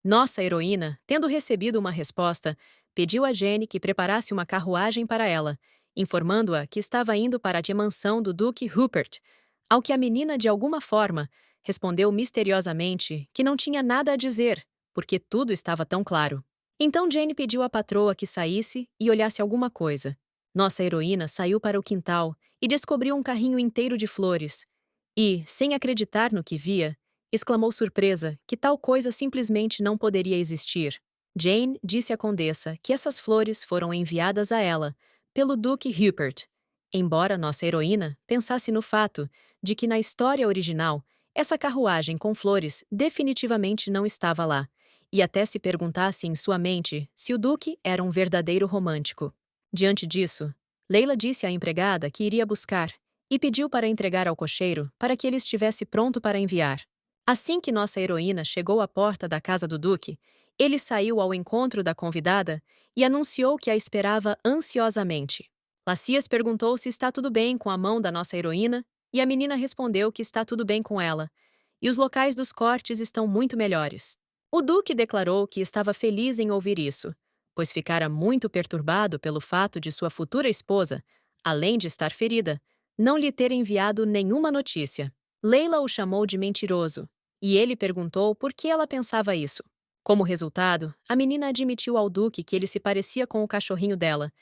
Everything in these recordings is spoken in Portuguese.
Nossa heroína, tendo recebido uma resposta, pediu a Jenny que preparasse uma carruagem para ela, informando-a que estava indo para a mansão do Duque Rupert, ao que a menina, de alguma forma, respondeu misteriosamente que não tinha nada a dizer, porque tudo estava tão claro. Então Jenny pediu à patroa que saísse e olhasse alguma coisa. Nossa heroína saiu para o quintal e descobriu um carrinho inteiro de flores. E, sem acreditar no que via, exclamou surpresa que tal coisa simplesmente não poderia existir. Jane disse à condessa que essas flores foram enviadas a ela, pelo Duque Rupert, embora nossa heroína pensasse no fato de que na história original, essa carruagem com flores definitivamente não estava lá, e até se perguntasse em sua mente se o Duque era um verdadeiro romântico. Diante disso, Leila disse à empregada que iria buscar e pediu para entregar ao cocheiro para que ele estivesse pronto para enviar. Assim que nossa heroína chegou à porta da casa do Duque, ele saiu ao encontro da convidada e anunciou que a esperava ansiosamente. Lacias perguntou se está tudo bem com a mão da nossa heroína e a menina respondeu que está tudo bem com ela, e os locais dos cortes estão muito melhores. O Duque declarou que estava feliz em ouvir isso, pois ficara muito perturbado pelo fato de sua futura esposa, além de estar ferida, não lhe ter enviado nenhuma notícia. Leila o chamou de mentiroso, e ele perguntou por que ela pensava isso. Como resultado, a menina admitiu ao Duque que ele se parecia com o cachorrinho dela,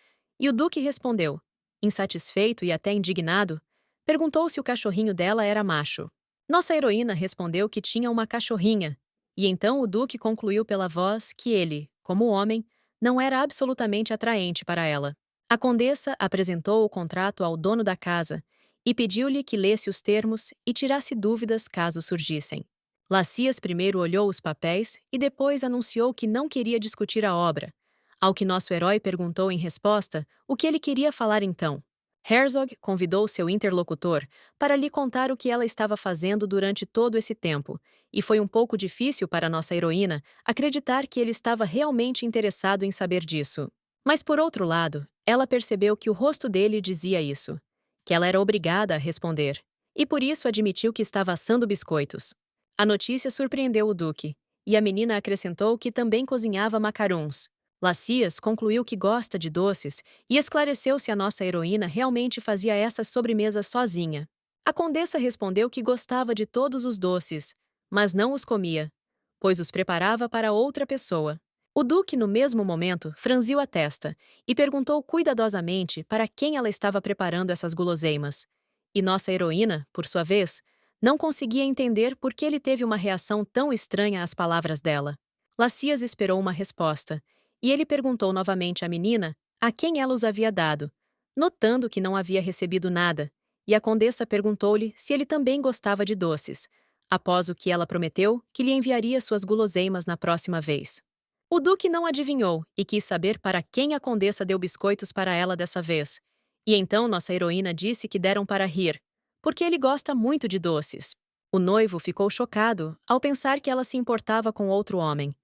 e o Duque respondeu, insatisfeito e até indignado, perguntou se o cachorrinho dela era macho. Nossa heroína respondeu que tinha uma cachorrinha, e então o Duque concluiu pela voz que ele, como homem, não era absolutamente atraente para ela. A condessa apresentou o contrato ao dono da casa e pediu-lhe que lesse os termos e tirasse dúvidas caso surgissem. Lacias primeiro olhou os papéis e depois anunciou que não queria discutir a obra, ao que nosso herói perguntou em resposta o que ele queria falar então. Herzog convidou seu interlocutor para lhe contar o que ela estava fazendo durante todo esse tempo, e foi um pouco difícil para nossa heroína acreditar que ele estava realmente interessado em saber disso. Mas, por outro lado, ela percebeu que o rosto dele dizia isso, que ela era obrigada a responder, e por isso admitiu que estava assando biscoitos. A notícia surpreendeu o Duque, e a menina acrescentou que também cozinhava macarons. Lacias concluiu que gosta de doces e esclareceu se a nossa heroína realmente fazia essas sobremesas sozinha. A condessa respondeu que gostava de todos os doces, mas não os comia, pois os preparava para outra pessoa. O Duque, no mesmo momento, franziu a testa e perguntou cuidadosamente para quem ela estava preparando essas guloseimas. E nossa heroína, por sua vez, não conseguia entender por que ele teve uma reação tão estranha às palavras dela. Lacias esperou uma resposta, e ele perguntou novamente à menina a quem ela os havia dado, notando que não havia recebido nada, e a condessa perguntou-lhe se ele também gostava de doces, após o que ela prometeu que lhe enviaria suas guloseimas na próxima vez. O Duque não adivinhou e quis saber para quem a condessa deu biscoitos para ela dessa vez, e então nossa heroína disse que deram para rir, porque ele gosta muito de doces. O noivo ficou chocado ao pensar que ela se importava com outro homem,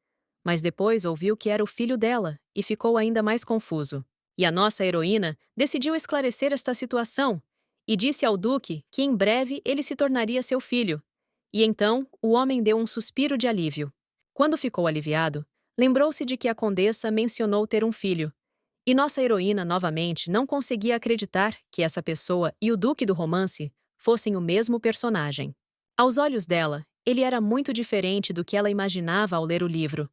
mas depois ouviu que era o filho dela e ficou ainda mais confuso. E a nossa heroína decidiu esclarecer esta situação e disse ao Duque que em breve ele se tornaria seu filho. E então o homem deu um suspiro de alívio. Quando ficou aliviado, lembrou-se de que a condessa mencionou ter um filho. E nossa heroína novamente não conseguia acreditar que essa pessoa e o Duque do romance fossem o mesmo personagem. Aos olhos dela, ele era muito diferente do que ela imaginava ao ler o livro.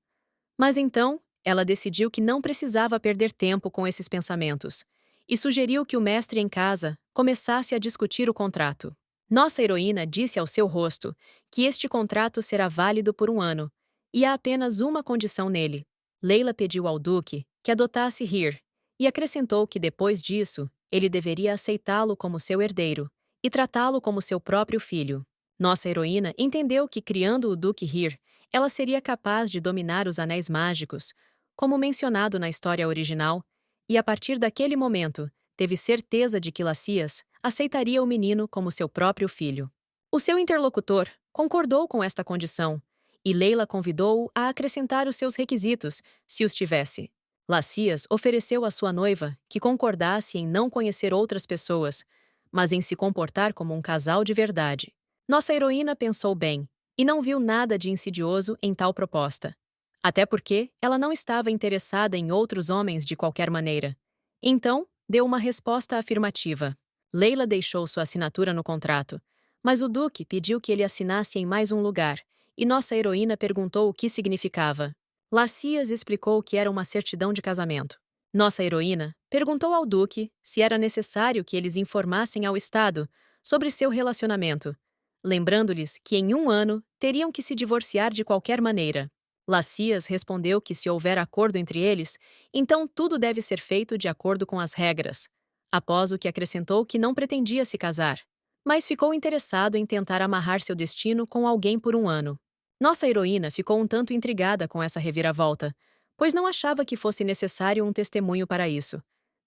Mas então, ela decidiu que não precisava perder tempo com esses pensamentos e sugeriu que o mestre em casa começasse a discutir o contrato. Nossa heroína disse ao seu rosto que este contrato será válido por um ano e há apenas uma condição nele. Leila pediu ao Duque que adotasse Hir e acrescentou que depois disso ele deveria aceitá-lo como seu herdeiro e tratá-lo como seu próprio filho. Nossa heroína entendeu que criando o Duque Hir, ela seria capaz de dominar os anéis mágicos, como mencionado na história original, e a partir daquele momento, teve certeza de que Lacias aceitaria o menino como seu próprio filho. O seu interlocutor concordou com esta condição, e Leila convidou-o a acrescentar os seus requisitos, se os tivesse. Lacias ofereceu à sua noiva que concordasse em não conhecer outras pessoas, mas em se comportar como um casal de verdade. Nossa heroína pensou bem e não viu nada de insidioso em tal proposta. Até porque ela não estava interessada em outros homens de qualquer maneira. Então, deu uma resposta afirmativa. Leila deixou sua assinatura no contrato, mas o Duque pediu que ele assinasse em mais um lugar, e nossa heroína perguntou o que significava. Lacias explicou que era uma certidão de casamento. Nossa heroína perguntou ao Duque se era necessário que eles informassem ao Estado sobre seu relacionamento, lembrando-lhes que em um ano teriam que se divorciar de qualquer maneira. Lacias respondeu que se houver acordo entre eles, então tudo deve ser feito de acordo com as regras, após o que acrescentou que não pretendia se casar, mas ficou interessado em tentar amarrar seu destino com alguém por um ano. Nossa heroína ficou um tanto intrigada com essa reviravolta, pois não achava que fosse necessário um testemunho para isso,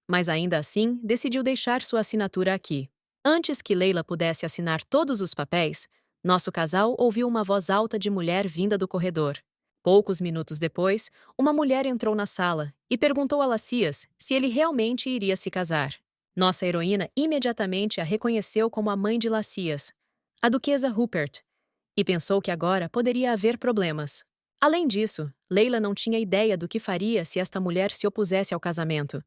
mas ainda assim decidiu deixar sua assinatura aqui. Antes que Leila pudesse assinar todos os papéis, nosso casal ouviu uma voz alta de mulher vinda do corredor. Poucos minutos depois, uma mulher entrou na sala e perguntou a Lacias se ele realmente iria se casar. Nossa heroína imediatamente a reconheceu como a mãe de Lacias, a duquesa Rupert, e pensou que agora poderia haver problemas. Além disso, Leila não tinha ideia do que faria se esta mulher se opusesse ao casamento.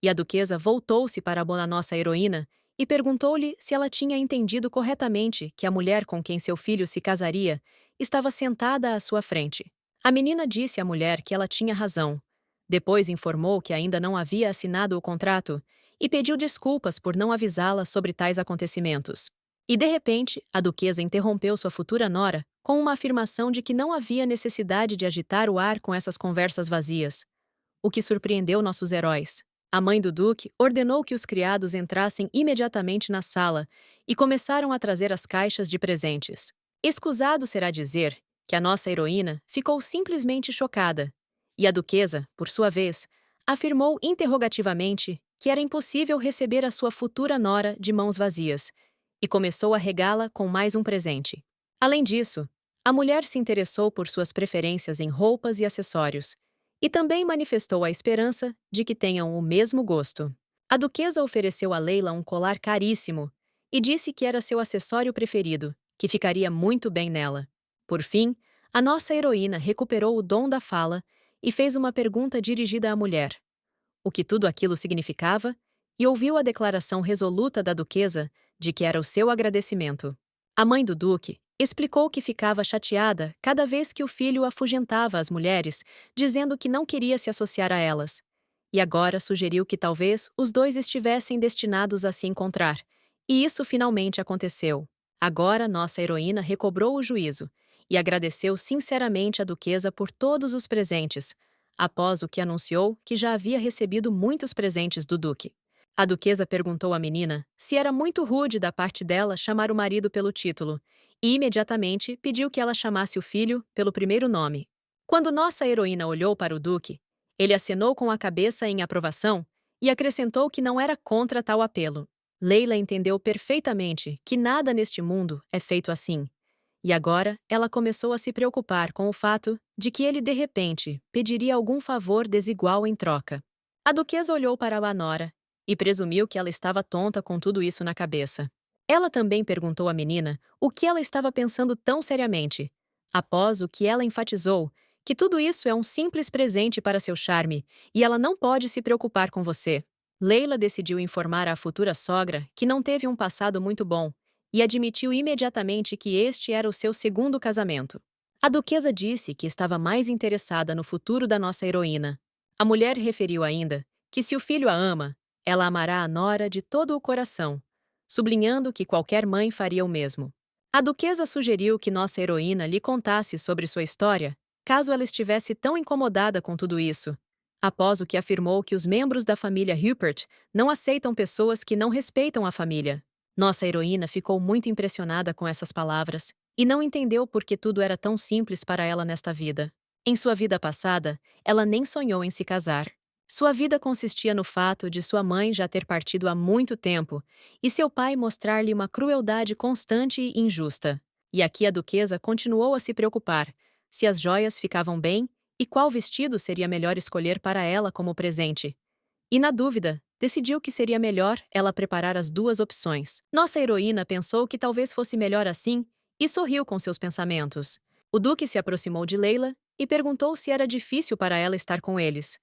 E a duquesa voltou-se para a nossa heroína e perguntou-lhe se ela tinha entendido corretamente que a mulher com quem seu filho se casaria estava sentada à sua frente. A menina disse à mulher que ela tinha razão. Depois informou que ainda não havia assinado o contrato e pediu desculpas por não avisá-la sobre tais acontecimentos. E de repente, a duquesa interrompeu sua futura nora com uma afirmação de que não havia necessidade de agitar o ar com essas conversas vazias, o que surpreendeu nossos heróis. A mãe do Duque ordenou que os criados entrassem imediatamente na sala e começaram a trazer as caixas de presentes. Escusado será dizer que a nossa heroína ficou simplesmente chocada, e a duquesa, por sua vez, afirmou interrogativamente que era impossível receber a sua futura nora de mãos vazias, e começou a regá-la com mais um presente. Além disso, a mulher se interessou por suas preferências em roupas e acessórios, e também manifestou a esperança de que tenham o mesmo gosto. A duquesa ofereceu a Leila um colar caríssimo e disse que era seu acessório preferido, que ficaria muito bem nela. Por fim, a nossa heroína recuperou o dom da fala e fez uma pergunta dirigida à mulher, o que tudo aquilo significava, e ouviu a declaração resoluta da duquesa de que era o seu agradecimento. A mãe do duque explicou que ficava chateada cada vez que o filho afugentava as mulheres, dizendo que não queria se associar a elas. E agora sugeriu que talvez os dois estivessem destinados a se encontrar. E isso finalmente aconteceu. Agora nossa heroína recobrou o juízo e agradeceu sinceramente à duquesa por todos os presentes, após o que anunciou que já havia recebido muitos presentes do duque. A duquesa perguntou à menina se era muito rude da parte dela chamar o marido pelo título, e imediatamente pediu que ela chamasse o filho pelo primeiro nome. Quando nossa heroína olhou para o duque, ele acenou com a cabeça em aprovação e acrescentou que não era contra tal apelo. Leila entendeu perfeitamente que nada neste mundo é feito assim. E agora ela começou a se preocupar com o fato de que ele de repente pediria algum favor desigual em troca. A duquesa olhou para a nora e presumiu que ela estava tonta com tudo isso na cabeça. Ela também perguntou à menina o que ela estava pensando tão seriamente, após o que ela enfatizou que tudo isso é um simples presente para seu charme e ela não pode se preocupar com você. Leila decidiu informar à futura sogra que não teve um passado muito bom e admitiu imediatamente que este era o seu segundo casamento. A duquesa disse que estava mais interessada no futuro da nossa heroína. A mulher referiu ainda que se o filho a ama, ela amará a nora de todo o coração, sublinhando que qualquer mãe faria o mesmo. A duquesa sugeriu que nossa heroína lhe contasse sobre sua história, caso ela estivesse tão incomodada com tudo isso, após o que afirmou que os membros da família Rupert não aceitam pessoas que não respeitam a família. Nossa heroína ficou muito impressionada com essas palavras e não entendeu por que tudo era tão simples para ela nesta vida. Em sua vida passada, ela nem sonhou em se casar. Sua vida consistia no fato de sua mãe já ter partido há muito tempo e seu pai mostrar-lhe uma crueldade constante e injusta. E aqui a duquesa continuou a se preocupar se as joias ficavam bem e qual vestido seria melhor escolher para ela como presente. E na dúvida, decidiu que seria melhor ela preparar as duas opções. Nossa heroína pensou que talvez fosse melhor assim e sorriu com seus pensamentos. O duque se aproximou de Leila e perguntou se era difícil para ela estar com eles.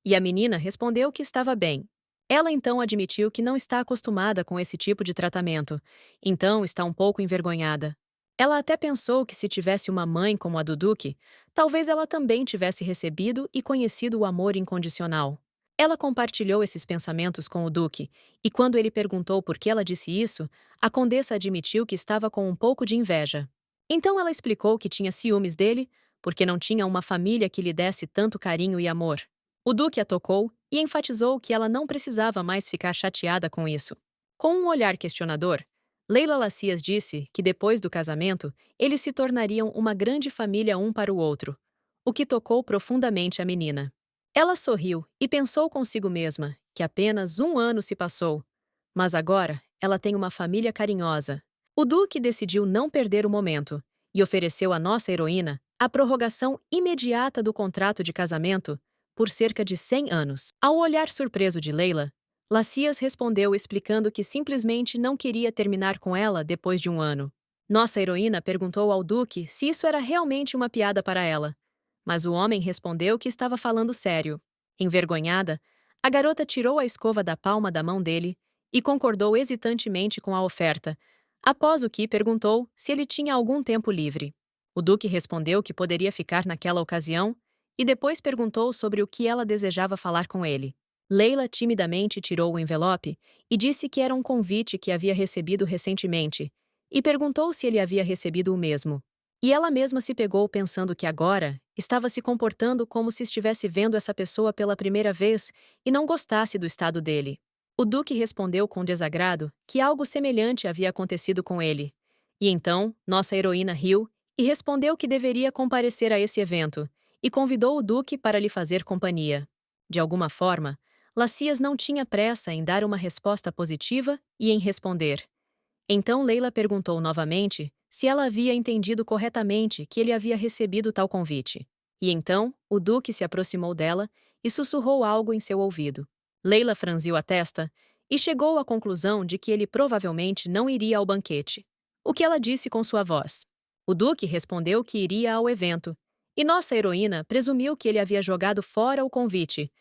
E a menina respondeu que estava bem. Ela então admitiu que não está acostumada com esse tipo de tratamento, então está um pouco envergonhada. Ela até pensou que se tivesse uma mãe como a do Duque, talvez ela também tivesse recebido e conhecido o amor incondicional. Ela compartilhou esses pensamentos com o Duque, e quando ele perguntou por que ela disse isso, a condessa admitiu que estava com um pouco de inveja. Então ela explicou que tinha ciúmes dele, porque não tinha uma família que lhe desse tanto carinho e amor. O Duque a tocou e enfatizou que ela não precisava mais ficar chateada com isso. Com um olhar questionador, Leila Lacias disse que depois do casamento, eles se tornariam uma grande família um para o outro, o que tocou profundamente a menina. Ela sorriu e pensou consigo mesma que apenas um ano se passou, mas agora ela tem uma família carinhosa. O Duque decidiu não perder o momento e ofereceu à nossa heroína a prorrogação imediata do contrato de casamento por cerca de 100 anos. Ao olhar surpreso de Leila, Lacias respondeu explicando que simplesmente não queria terminar com ela depois de um ano. Nossa heroína perguntou ao Duque se isso era realmente uma piada para ela, mas o homem respondeu que estava falando sério. Envergonhada, a garota tirou a escova da palma da mão dele e concordou hesitantemente com a oferta, após o que perguntou se ele tinha algum tempo livre. O Duque respondeu que poderia ficar naquela ocasião e depois perguntou sobre o que ela desejava falar com ele. Leila timidamente tirou o envelope e disse que era um convite que havia recebido recentemente, e perguntou se ele havia recebido o mesmo. E ela mesma se pegou pensando que agora estava se comportando como se estivesse vendo essa pessoa pela primeira vez e não gostasse do estado dele. O Duque respondeu com desagrado que algo semelhante havia acontecido com ele. E então, nossa heroína riu e respondeu que deveria comparecer a esse evento, e convidou o Duque para lhe fazer companhia. De alguma forma, Lacias não tinha pressa em dar uma resposta positiva e em responder. Então Leila perguntou novamente se ela havia entendido corretamente que ele havia recebido tal convite. E então, o Duque se aproximou dela e sussurrou algo em seu ouvido. Leila franziu a testa e chegou à conclusão de que ele provavelmente não iria ao banquete. O que ela disse com sua voz? O Duque respondeu que iria ao evento, e nossa heroína presumiu que ele havia jogado fora o convite,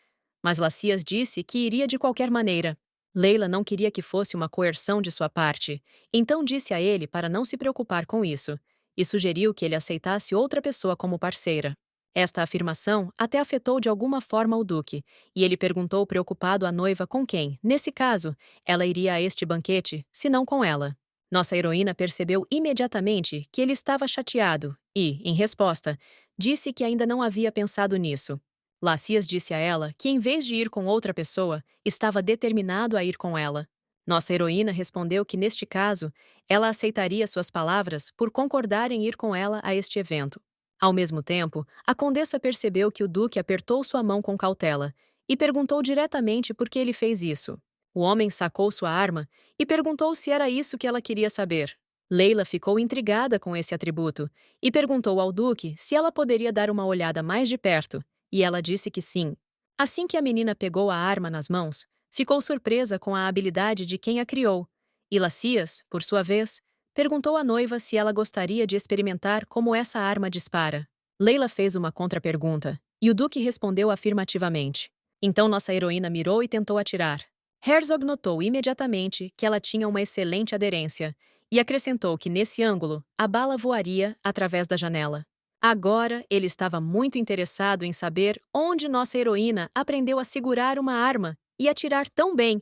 mas Lacias disse que iria de qualquer maneira. Leila não queria que fosse uma coerção de sua parte, então disse a ele para não se preocupar com isso, e sugeriu que ele aceitasse outra pessoa como parceira. Esta afirmação até afetou de alguma forma o Duque, e ele perguntou preocupado à noiva com quem, nesse caso, ela iria a este banquete, se não com ela. Nossa heroína percebeu imediatamente que ele estava chateado e, em resposta, disse que ainda não havia pensado nisso. Lacias disse a ela que, em vez de ir com outra pessoa, estava determinado a ir com ela. Nossa heroína respondeu que, neste caso, ela aceitaria suas palavras por concordar em ir com ela a este evento. Ao mesmo tempo, a condessa percebeu que o Duque apertou sua mão com cautela e perguntou diretamente por que ele fez isso. O homem sacou sua arma e perguntou se era isso que ela queria saber. Leila ficou intrigada com esse atributo e perguntou ao Duque se ela poderia dar uma olhada mais de perto, e ela disse que sim. Assim que a menina pegou a arma nas mãos, ficou surpresa com a habilidade de quem a criou, e Lacias, por sua vez, perguntou à noiva se ela gostaria de experimentar como essa arma dispara. Leila fez uma contrapergunta, e o Duque respondeu afirmativamente. Então nossa heroína mirou e tentou atirar. Herzog notou imediatamente que ela tinha uma excelente aderência, e acrescentou que, nesse ângulo, a bala voaria através da janela. Agora, ele estava muito interessado em saber onde nossa heroína aprendeu a segurar uma arma e atirar tão bem.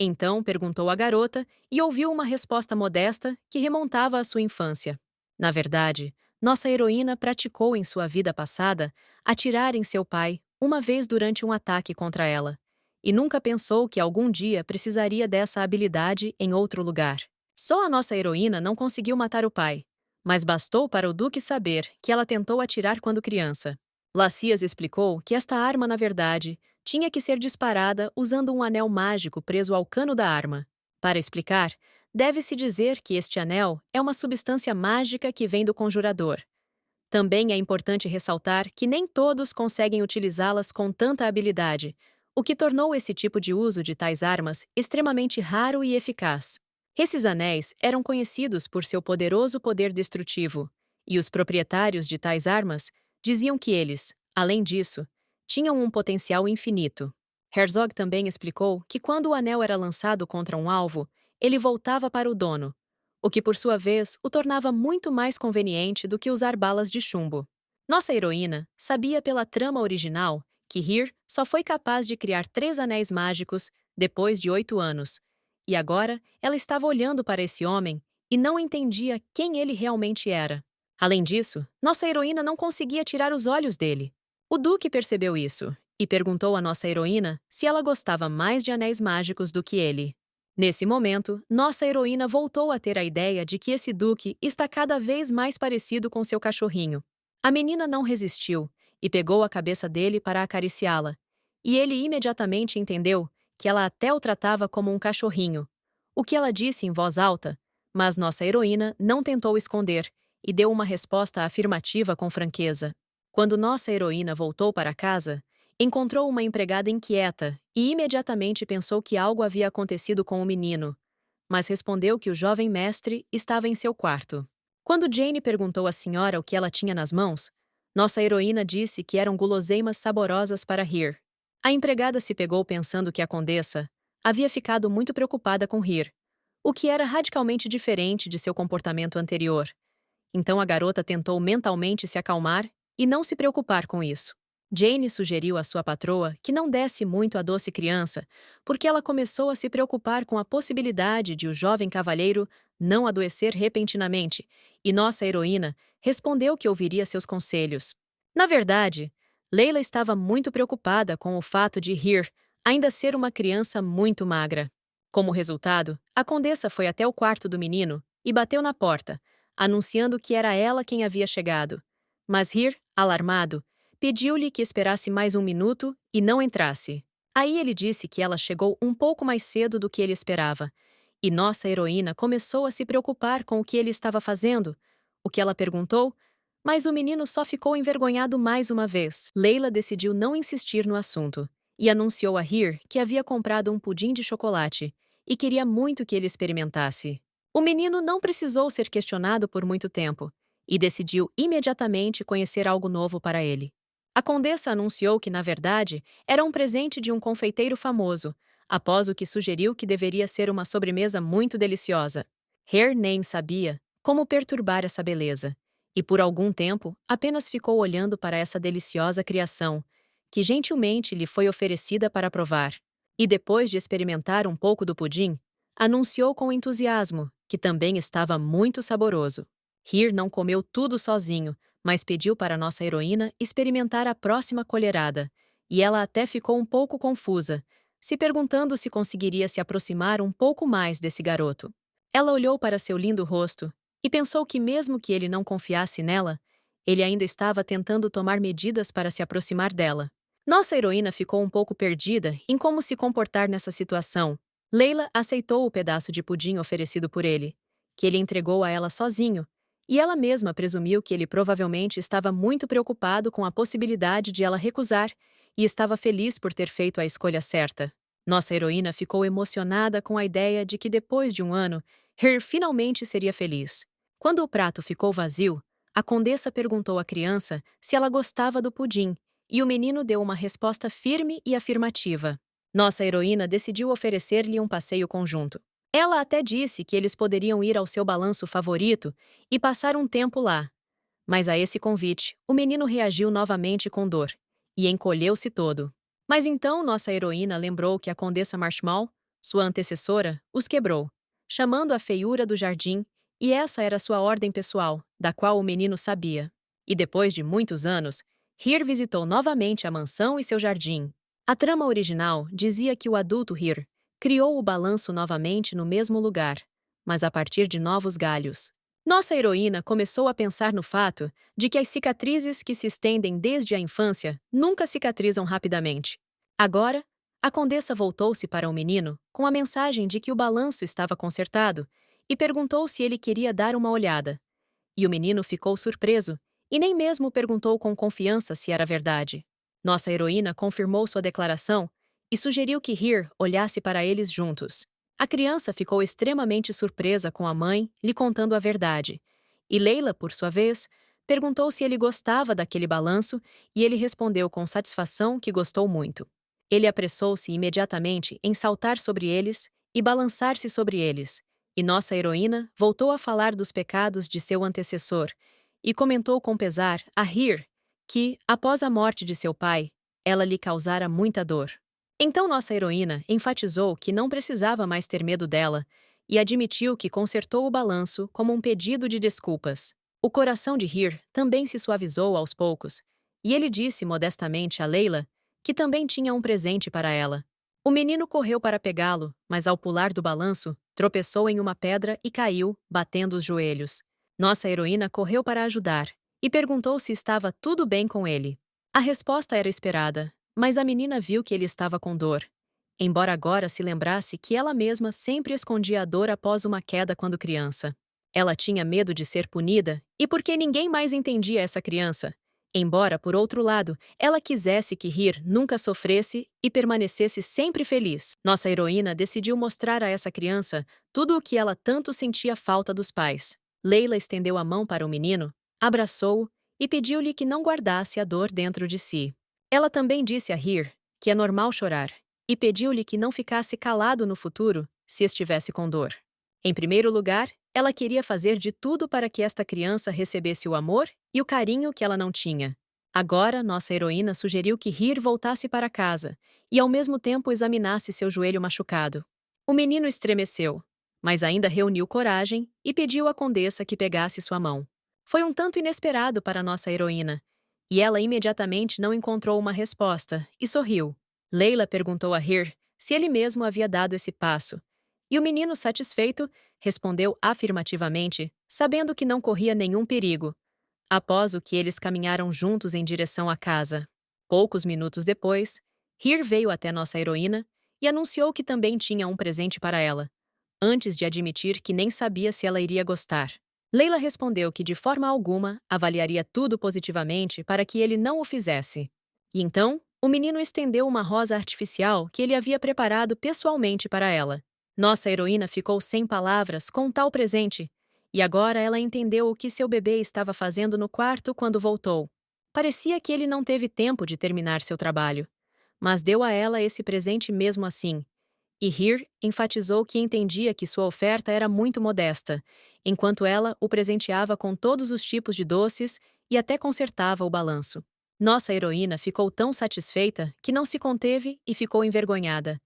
Então, perguntou à garota e ouviu uma resposta modesta que remontava à sua infância. Na verdade, nossa heroína praticou em sua vida passada atirar em seu pai uma vez durante um ataque contra ela, e nunca pensou que algum dia precisaria dessa habilidade em outro lugar. Só a nossa heroína não conseguiu matar o pai, mas bastou para o Duque saber que ela tentou atirar quando criança. Lacias explicou que esta arma, na verdade, tinha que ser disparada usando um anel mágico preso ao cano da arma. Para explicar, deve-se dizer que este anel é uma substância mágica que vem do conjurador. Também é importante ressaltar que nem todos conseguem utilizá-las com tanta habilidade, o que tornou esse tipo de uso de tais armas extremamente raro e eficaz. Esses anéis eram conhecidos por seu poderoso poder destrutivo, e os proprietários de tais armas diziam que eles, além disso, tinham um potencial infinito. Herzog também explicou que quando o anel era lançado contra um alvo, ele voltava para o dono, o que por sua vez o tornava muito mais conveniente do que usar balas de chumbo. Nossa heroína sabia pela trama original que Hir só foi capaz de criar 3 anéis mágicos depois de 8 anos, e agora ela estava olhando para esse homem e não entendia quem ele realmente era. Além disso, nossa heroína não conseguia tirar os olhos dele. O Duque percebeu isso e perguntou à nossa heroína se ela gostava mais de anéis mágicos do que ele. Nesse momento, nossa heroína voltou a ter a ideia de que esse Duque está cada vez mais parecido com seu cachorrinho. A menina não resistiu e pegou a cabeça dele para acariciá-la, e ele imediatamente entendeu que ela até o tratava como um cachorrinho, o que ela disse em voz alta, mas nossa heroína não tentou esconder e deu uma resposta afirmativa com franqueza. Quando nossa heroína voltou para casa, encontrou uma empregada inquieta e imediatamente pensou que algo havia acontecido com o menino, mas respondeu que o jovem mestre estava em seu quarto. Quando Jane perguntou à senhora o que ela tinha nas mãos, nossa heroína disse que eram guloseimas saborosas para Hir. A empregada se pegou pensando que a condessa havia ficado muito preocupada com Hir, o que era radicalmente diferente de seu comportamento anterior. Então a garota tentou mentalmente se acalmar e não se preocupar com isso. Jane sugeriu à sua patroa que não desse muito à doce criança, porque ela começou a se preocupar com a possibilidade de o jovem cavalheiro não adoecer repentinamente, e nossa heroína respondeu que ouviria seus conselhos. Na verdade, Leila estava muito preocupada com o fato de Hir ainda ser uma criança muito magra. Como resultado, a condessa foi até o quarto do menino e bateu na porta, anunciando que era ela quem havia chegado. Mas Hir, alarmado, pediu-lhe que esperasse mais um minuto e não entrasse. Aí ele disse que ela chegou um pouco mais cedo do que ele esperava, e nossa heroína começou a se preocupar com o que ele estava fazendo. O que ela perguntou? Mas o menino só ficou envergonhado mais uma vez. Leila decidiu não insistir no assunto e anunciou a Hir que havia comprado um pudim de chocolate e queria muito que ele experimentasse. O menino não precisou ser questionado por muito tempo e decidiu imediatamente conhecer algo novo para ele. A condessa anunciou que, na verdade, era um presente de um confeiteiro famoso, após o que sugeriu que deveria ser uma sobremesa muito deliciosa. Hir nem sabia como perturbar essa beleza, e por algum tempo apenas ficou olhando para essa deliciosa criação, que gentilmente lhe foi oferecida para provar. E depois de experimentar um pouco do pudim, anunciou com entusiasmo que também estava muito saboroso. Hir não comeu tudo sozinho, mas pediu para nossa heroína experimentar a próxima colherada, e ela até ficou um pouco confusa, se perguntando se conseguiria se aproximar um pouco mais desse garoto. Ela olhou para seu lindo rosto e pensou que mesmo que ele não confiasse nela, ele ainda estava tentando tomar medidas para se aproximar dela. Nossa heroína ficou um pouco perdida em como se comportar nessa situação. Leila aceitou o pedaço de pudim oferecido por ele, que ele entregou a ela sozinho, e ela mesma presumiu que ele provavelmente estava muito preocupado com a possibilidade de ela recusar e estava feliz por ter feito a escolha certa. Nossa heroína ficou emocionada com a ideia de que depois de um ano, Hir finalmente seria feliz. Quando o prato ficou vazio, a condessa perguntou à criança se ela gostava do pudim, e o menino deu uma resposta firme e afirmativa. Nossa heroína decidiu oferecer-lhe um passeio conjunto. Ela até disse que eles poderiam ir ao seu balanço favorito e passar um tempo lá. Mas a esse convite, o menino reagiu novamente com dor e encolheu-se todo. Mas então nossa heroína lembrou que a Condessa Marshmallow, sua antecessora, os quebrou, chamando a feiura do jardim, e essa era sua ordem pessoal, da qual o menino sabia. E depois de muitos anos, Hir visitou novamente a mansão e seu jardim. A trama original dizia que o adulto Hir criou o balanço novamente no mesmo lugar, mas a partir de novos galhos. Nossa heroína começou a pensar no fato de que as cicatrizes que se estendem desde a infância nunca cicatrizam rapidamente. Agora, a condessa voltou-se para o menino com a mensagem de que o balanço estava consertado e perguntou se ele queria dar uma olhada. E o menino ficou surpreso e nem mesmo perguntou com confiança se era verdade. Nossa heroína confirmou sua declaração e sugeriu que Hir olhasse para eles juntos. A criança ficou extremamente surpresa com a mãe lhe contando a verdade, e Leila, por sua vez, perguntou se ele gostava daquele balanço e ele respondeu com satisfação que gostou muito. Ele apressou-se imediatamente em saltar sobre eles e balançar-se sobre eles, e nossa heroína voltou a falar dos pecados de seu antecessor e comentou com pesar a rir que, após a morte de seu pai, ela lhe causara muita dor. Então nossa heroína enfatizou que não precisava mais ter medo dela e admitiu que consertou o balanço como um pedido de desculpas. O coração de Hir também se suavizou aos poucos, e ele disse modestamente a Leila que também tinha um presente para ela. O menino correu para pegá-lo, mas ao pular do balanço, tropeçou em uma pedra e caiu, batendo os joelhos. Nossa heroína correu para ajudar e perguntou se estava tudo bem com ele. A resposta era esperada, mas a menina viu que ele estava com dor. Embora agora se lembrasse que ela mesma sempre escondia a dor após uma queda quando criança. Ela tinha medo de ser punida, e porque ninguém mais entendia essa criança. Embora, por outro lado, ela quisesse que Hir nunca sofresse e permanecesse sempre feliz. Nossa heroína decidiu mostrar a essa criança tudo o que ela tanto sentia falta dos pais. Leila estendeu a mão para o menino, abraçou-o e pediu-lhe que não guardasse a dor dentro de si. Ela também disse a Hir que é normal chorar e pediu-lhe que não ficasse calado no futuro se estivesse com dor. Em primeiro lugar, ela queria fazer de tudo para que esta criança recebesse o amor e o carinho que ela não tinha. Agora, nossa heroína sugeriu que Hir voltasse para casa e ao mesmo tempo examinasse seu joelho machucado. O menino estremeceu, mas ainda reuniu coragem e pediu à condessa que pegasse sua mão. Foi um tanto inesperado para nossa heroína, e ela imediatamente não encontrou uma resposta e sorriu. Leila perguntou a Hir se ele mesmo havia dado esse passo, e o menino, satisfeito, respondeu afirmativamente, sabendo que não corria nenhum perigo. Após o que eles caminharam juntos em direção à casa. Poucos minutos depois, Hir veio até nossa heroína e anunciou que também tinha um presente para ela, antes de admitir que nem sabia se ela iria gostar. Leila respondeu que de forma alguma avaliaria tudo positivamente para que ele não o fizesse. E então, o menino estendeu uma rosa artificial que ele havia preparado pessoalmente para ela. Nossa heroína ficou sem palavras com tal presente, e agora ela entendeu o que seu bebê estava fazendo no quarto quando voltou. Parecia que ele não teve tempo de terminar seu trabalho, mas deu a ela esse presente mesmo assim. E Hir enfatizou que entendia que sua oferta era muito modesta, enquanto ela o presenteava com todos os tipos de doces e até consertava o balanço. Nossa heroína ficou tão satisfeita que não se conteve e ficou envergonhada.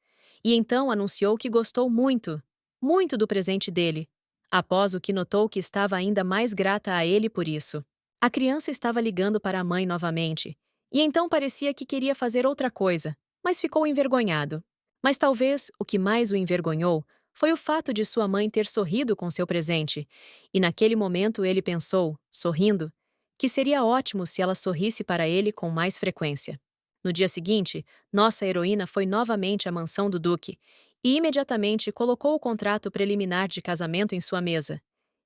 E então anunciou que gostou muito, muito do presente dele, após o que notou que estava ainda mais grata a ele por isso. A criança estava ligando para a mãe novamente, e então parecia que queria fazer outra coisa, mas ficou envergonhado. Mas talvez o que mais o envergonhou foi o fato de sua mãe ter sorrido com seu presente, e naquele momento ele pensou, sorrindo, que seria ótimo se ela sorrisse para ele com mais frequência. No dia seguinte, nossa heroína foi novamente à mansão do Duque e imediatamente colocou o contrato preliminar de casamento em sua mesa.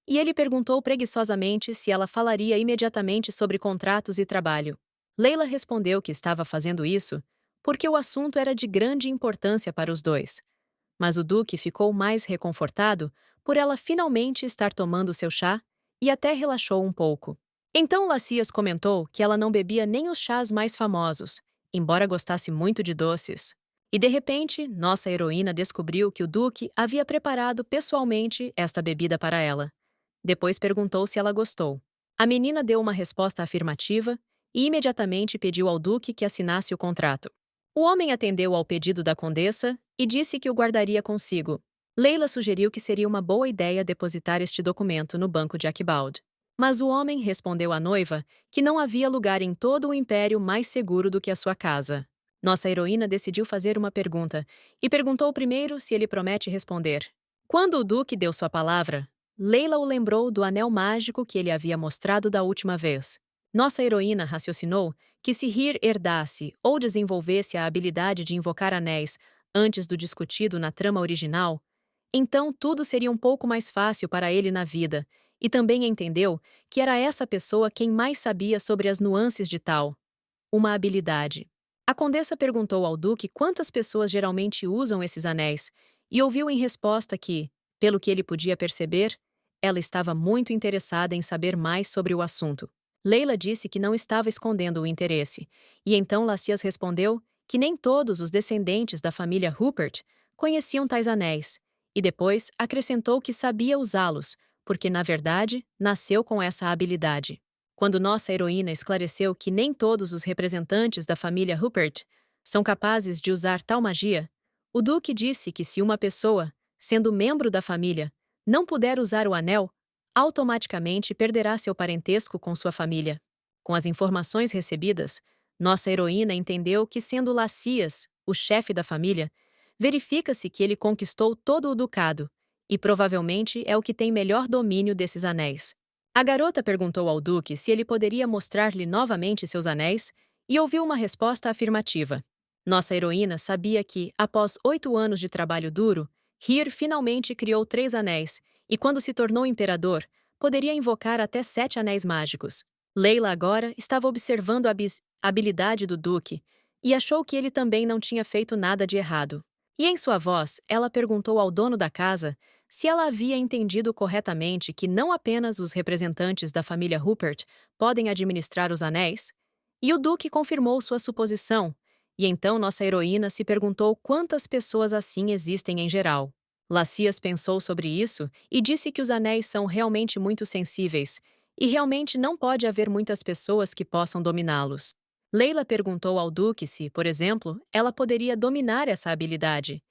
E ele perguntou preguiçosamente se ela falaria imediatamente sobre contratos e trabalho. Leila respondeu que estava fazendo isso porque o assunto era de grande importância para os dois. Mas o Duque ficou mais reconfortado por ela finalmente estar tomando seu chá e até relaxou um pouco. Então Lacias comentou que ela não bebia nem os chás mais famosos, embora gostasse muito de doces. E de repente, nossa heroína descobriu que o Duque havia preparado pessoalmente esta bebida para ela. Depois perguntou se ela gostou. A menina deu uma resposta afirmativa e imediatamente pediu ao Duque que assinasse o contrato. O homem atendeu ao pedido da condessa e disse que o guardaria consigo. Leila sugeriu que seria uma boa ideia depositar este documento no banco de Archibald. Mas o homem respondeu à noiva que não havia lugar em todo o império mais seguro do que a sua casa. Nossa heroína decidiu fazer uma pergunta e perguntou primeiro se ele promete responder. Quando o Duque deu sua palavra, Leila o lembrou do anel mágico que ele havia mostrado da última vez. Nossa heroína raciocinou que se Hir herdasse ou desenvolvesse a habilidade de invocar anéis antes do discutido na trama original, então tudo seria um pouco mais fácil para ele na vida, e também entendeu que era essa pessoa quem mais sabia sobre as nuances de tal uma habilidade. A condessa perguntou ao duque quantas pessoas geralmente usam esses anéis, e ouviu em resposta que, pelo que ele podia perceber, ela estava muito interessada em saber mais sobre o assunto. Leila disse que não estava escondendo o interesse, e então Lacias respondeu que nem todos os descendentes da família Rupert conheciam tais anéis, e depois acrescentou que sabia usá-los, porque, na verdade, nasceu com essa habilidade. Quando nossa heroína esclareceu que nem todos os representantes da família Rupert são capazes de usar tal magia, o Duque disse que se uma pessoa, sendo membro da família, não puder usar o anel, automaticamente perderá seu parentesco com sua família. Com as informações recebidas, nossa heroína entendeu que, sendo Lacias o chefe da família, verifica-se que ele conquistou todo o ducado e provavelmente é o que tem melhor domínio desses anéis. A garota perguntou ao duque se ele poderia mostrar-lhe novamente seus anéis e ouviu uma resposta afirmativa. Nossa heroína sabia que, após 8 anos de trabalho duro, Hir finalmente criou 3 anéis e, quando se tornou imperador, poderia invocar até 7 anéis mágicos. Leila agora estava observando a habilidade do duque e achou que ele também não tinha feito nada de errado. E em sua voz, ela perguntou ao dono da casa se ela havia entendido corretamente que não apenas os representantes da família Rupert podem administrar os anéis, e o duque confirmou sua suposição, e então nossa heroína se perguntou quantas pessoas assim existem em geral. Lacias pensou sobre isso e disse que os anéis são realmente muito sensíveis, e realmente não pode haver muitas pessoas que possam dominá-los. Leila perguntou ao duque se, por exemplo, ela poderia dominar essa habilidade.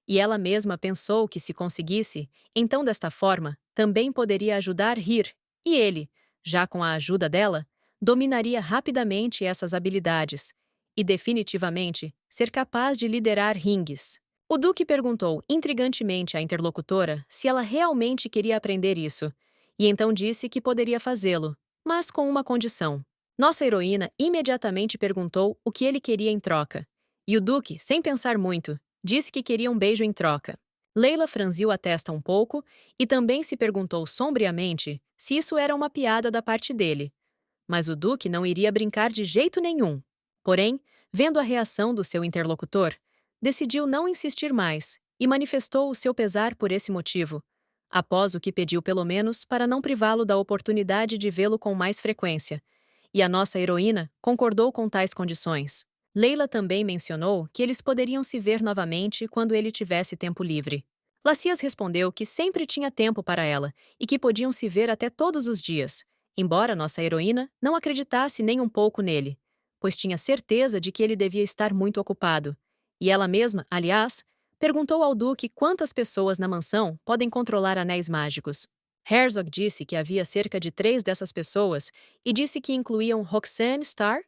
E ela mesma pensou que, se conseguisse, então desta forma, também poderia ajudar Hir, e ele, já com a ajuda dela, dominaria rapidamente essas habilidades e, definitivamente, ser capaz de liderar ringues. O duque perguntou intrigantemente à interlocutora se ela realmente queria aprender isso, e então disse que poderia fazê-lo, mas com uma condição. Nossa heroína imediatamente perguntou o que ele queria em troca, e o duque, sem pensar muito, disse que queria um beijo em troca. Leila franziu a testa um pouco e também se perguntou sombriamente se isso era uma piada da parte dele. Mas o duque não iria brincar de jeito nenhum. Porém, vendo a reação do seu interlocutor, decidiu não insistir mais e manifestou o seu pesar por esse motivo, após o que pediu pelo menos para não privá-lo da oportunidade de vê-lo com mais frequência. E a nossa heroína concordou com tais condições. Leila também mencionou que eles poderiam se ver novamente quando ele tivesse tempo livre. Lacias respondeu que sempre tinha tempo para ela e que podiam se ver até todos os dias, embora nossa heroína não acreditasse nem um pouco nele, pois tinha certeza de que ele devia estar muito ocupado. E ela mesma, aliás, perguntou ao duque quantas pessoas na mansão podem controlar anéis mágicos. Herzog disse que havia cerca de 3 dessas pessoas e disse que incluíam Roxanne Starr,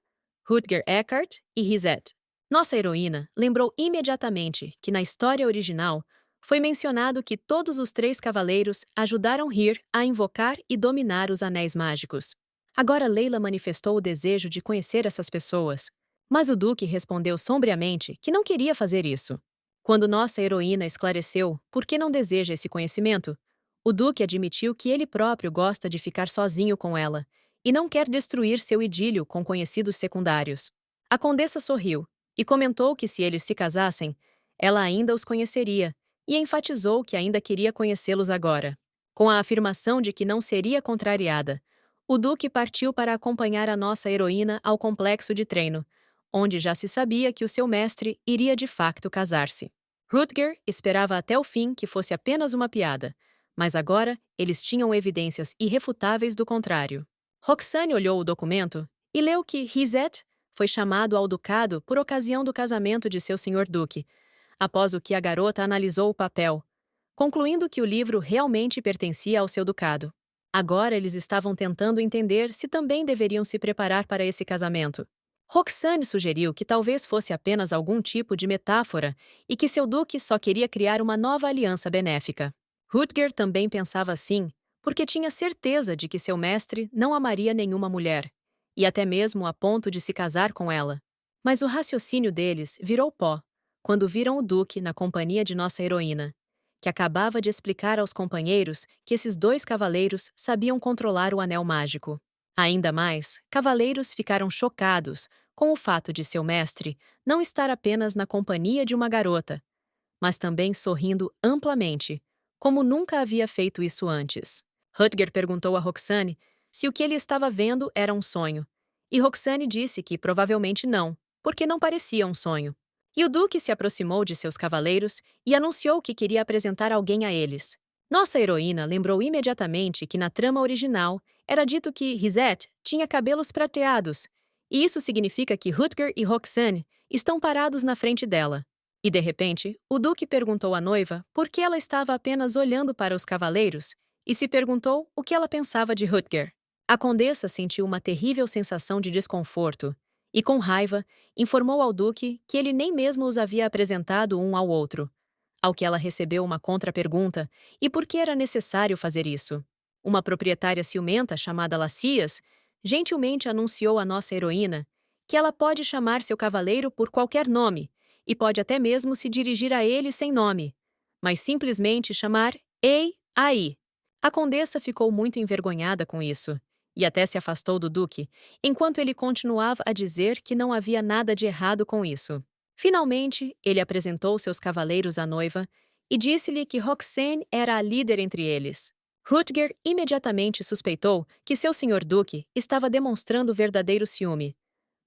Rutger Eckhart e Risette. Nossa heroína lembrou imediatamente que na história original foi mencionado que todos os 3 cavaleiros ajudaram Hir a invocar e dominar os anéis mágicos. Agora Leila manifestou o desejo de conhecer essas pessoas, mas o duque respondeu sombriamente que não queria fazer isso. Quando nossa heroína esclareceu por que não deseja esse conhecimento, o duque admitiu que ele próprio gosta de ficar sozinho com ela e não quer destruir seu idílio com conhecidos secundários. A condessa sorriu e comentou que, se eles se casassem, ela ainda os conheceria, e enfatizou que ainda queria conhecê-los agora. Com a afirmação de que não seria contrariada, o duque partiu para acompanhar a nossa heroína ao complexo de treino, onde já se sabia que o seu mestre iria de facto casar-se. Rutger esperava até o fim que fosse apenas uma piada, mas agora eles tinham evidências irrefutáveis do contrário. Roxane olhou o documento e leu que Risette foi chamado ao ducado por ocasião do casamento de seu senhor duque, após o que a garota analisou o papel, concluindo que o livro realmente pertencia ao seu ducado. Agora eles estavam tentando entender se também deveriam se preparar para esse casamento. Roxane sugeriu que talvez fosse apenas algum tipo de metáfora e que seu duque só queria criar uma nova aliança benéfica. Rutger também pensava assim, porque tinha certeza de que seu mestre não amaria nenhuma mulher, e até mesmo a ponto de se casar com ela. Mas o raciocínio deles virou pó quando viram o duque na companhia de nossa heroína, que acabava de explicar aos companheiros que esses 2 cavaleiros sabiam controlar o anel mágico. Ainda mais, cavaleiros ficaram chocados com o fato de seu mestre não estar apenas na companhia de uma garota, mas também sorrindo amplamente, como nunca havia feito isso antes. Rutger perguntou a Roxane se o que ele estava vendo era um sonho. E Roxane disse que provavelmente não, porque não parecia um sonho. E o duque se aproximou de seus cavaleiros e anunciou que queria apresentar alguém a eles. Nossa heroína lembrou imediatamente que na trama original era dito que Rhysette tinha cabelos prateados, e isso significa que Rutger e Roxane estão parados na frente dela. E de repente, o duque perguntou à noiva por que ela estava apenas olhando para os cavaleiros e se perguntou o que ela pensava de Rutger. A condessa sentiu uma terrível sensação de desconforto e, com raiva, informou ao duque que ele nem mesmo os havia apresentado um ao outro. Ao que ela recebeu uma contra-pergunta e por que era necessário fazer isso. Uma proprietária ciumenta chamada Lacias gentilmente anunciou à nossa heroína que ela pode chamar seu cavaleiro por qualquer nome e pode até mesmo se dirigir a ele sem nome, mas simplesmente chamar Ei, aí. A condessa ficou muito envergonhada com isso e até se afastou do duque, enquanto ele continuava a dizer que não havia nada de errado com isso. Finalmente, ele apresentou seus cavaleiros à noiva e disse-lhe que Roxane era a líder entre eles. Rutger imediatamente suspeitou que seu senhor duque estava demonstrando verdadeiro ciúme,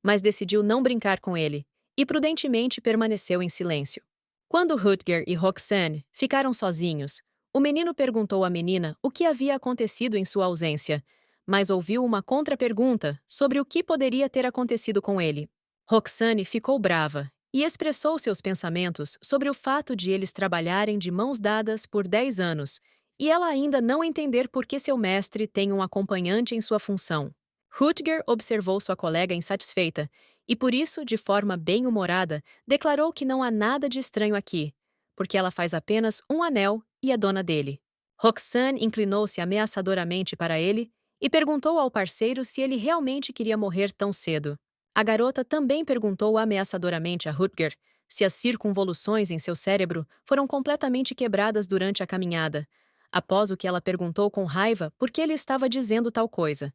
mas decidiu não brincar com ele e prudentemente permaneceu em silêncio. Quando Rutger e Roxane ficaram sozinhos, o menino perguntou à menina o que havia acontecido em sua ausência, mas ouviu uma contra-pergunta sobre o que poderia ter acontecido com ele. Roxane ficou brava e expressou seus pensamentos sobre o fato de eles trabalharem de mãos dadas por 10 anos e ela ainda não entender por que seu mestre tem um acompanhante em sua função. Rutger observou sua colega insatisfeita e, por isso, de forma bem-humorada, declarou que não há nada de estranho aqui, porque ela faz apenas um anel e é dona dele. Roxane inclinou-se ameaçadoramente para ele e perguntou ao parceiro se ele realmente queria morrer tão cedo. A garota também perguntou ameaçadoramente a Rutger se as circunvoluções em seu cérebro foram completamente quebradas durante a caminhada, após o que ela perguntou com raiva por que ele estava dizendo tal coisa.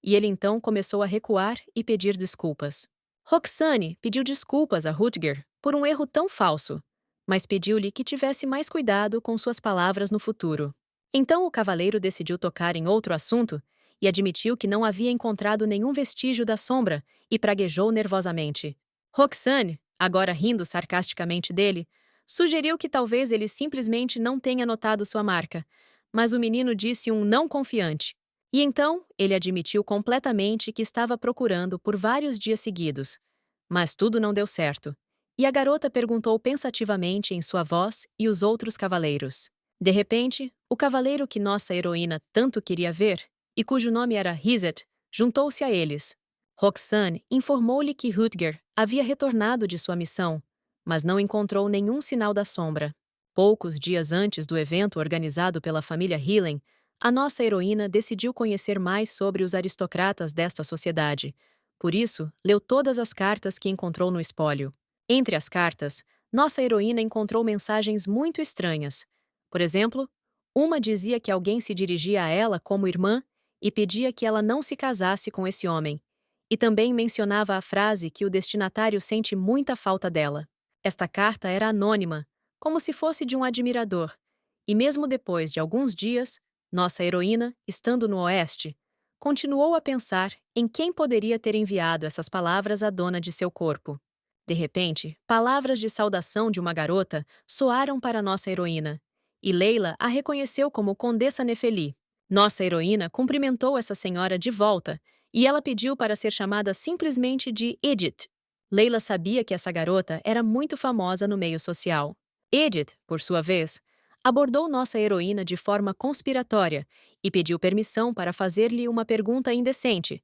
E ele então começou a recuar e pedir desculpas. Roxane pediu desculpas a Rutger por um erro tão falso, mas pediu-lhe que tivesse mais cuidado com suas palavras no futuro. Então o cavaleiro decidiu tocar em outro assunto e admitiu que não havia encontrado nenhum vestígio da sombra e praguejou nervosamente. Roxane, agora rindo sarcasticamente dele, sugeriu que talvez ele simplesmente não tenha notado sua marca, mas o menino disse um não confiante. E então ele admitiu completamente que estava procurando por vários dias seguidos. Mas tudo não deu certo. E a garota perguntou pensativamente em sua voz e os outros cavaleiros. De repente, o cavaleiro que nossa heroína tanto queria ver, e cujo nome era Rhysette, juntou-se a eles. Roxane informou-lhe que Rutger havia retornado de sua missão, mas não encontrou nenhum sinal da sombra. Poucos dias antes do evento organizado pela família Hillen, a nossa heroína decidiu conhecer mais sobre os aristocratas desta sociedade. Por isso, leu todas as cartas que encontrou no espólio. Entre as cartas, nossa heroína encontrou mensagens muito estranhas. Por exemplo, uma dizia que alguém se dirigia a ela como irmã e pedia que ela não se casasse com esse homem. E também mencionava a frase que o destinatário sente muita falta dela. Esta carta era anônima, como se fosse de um admirador, e mesmo depois de alguns dias, nossa heroína, estando no oeste, continuou a pensar em quem poderia ter enviado essas palavras à dona de seu corpo. De repente, palavras de saudação de uma garota soaram para nossa heroína, e Leila a reconheceu como Condessa Nefeli. Nossa heroína cumprimentou essa senhora de volta, e ela pediu para ser chamada simplesmente de Edith. Leila sabia que essa garota era muito famosa no meio social. Edith, por sua vez, abordou nossa heroína de forma conspiratória e pediu permissão para fazer-lhe uma pergunta indecente,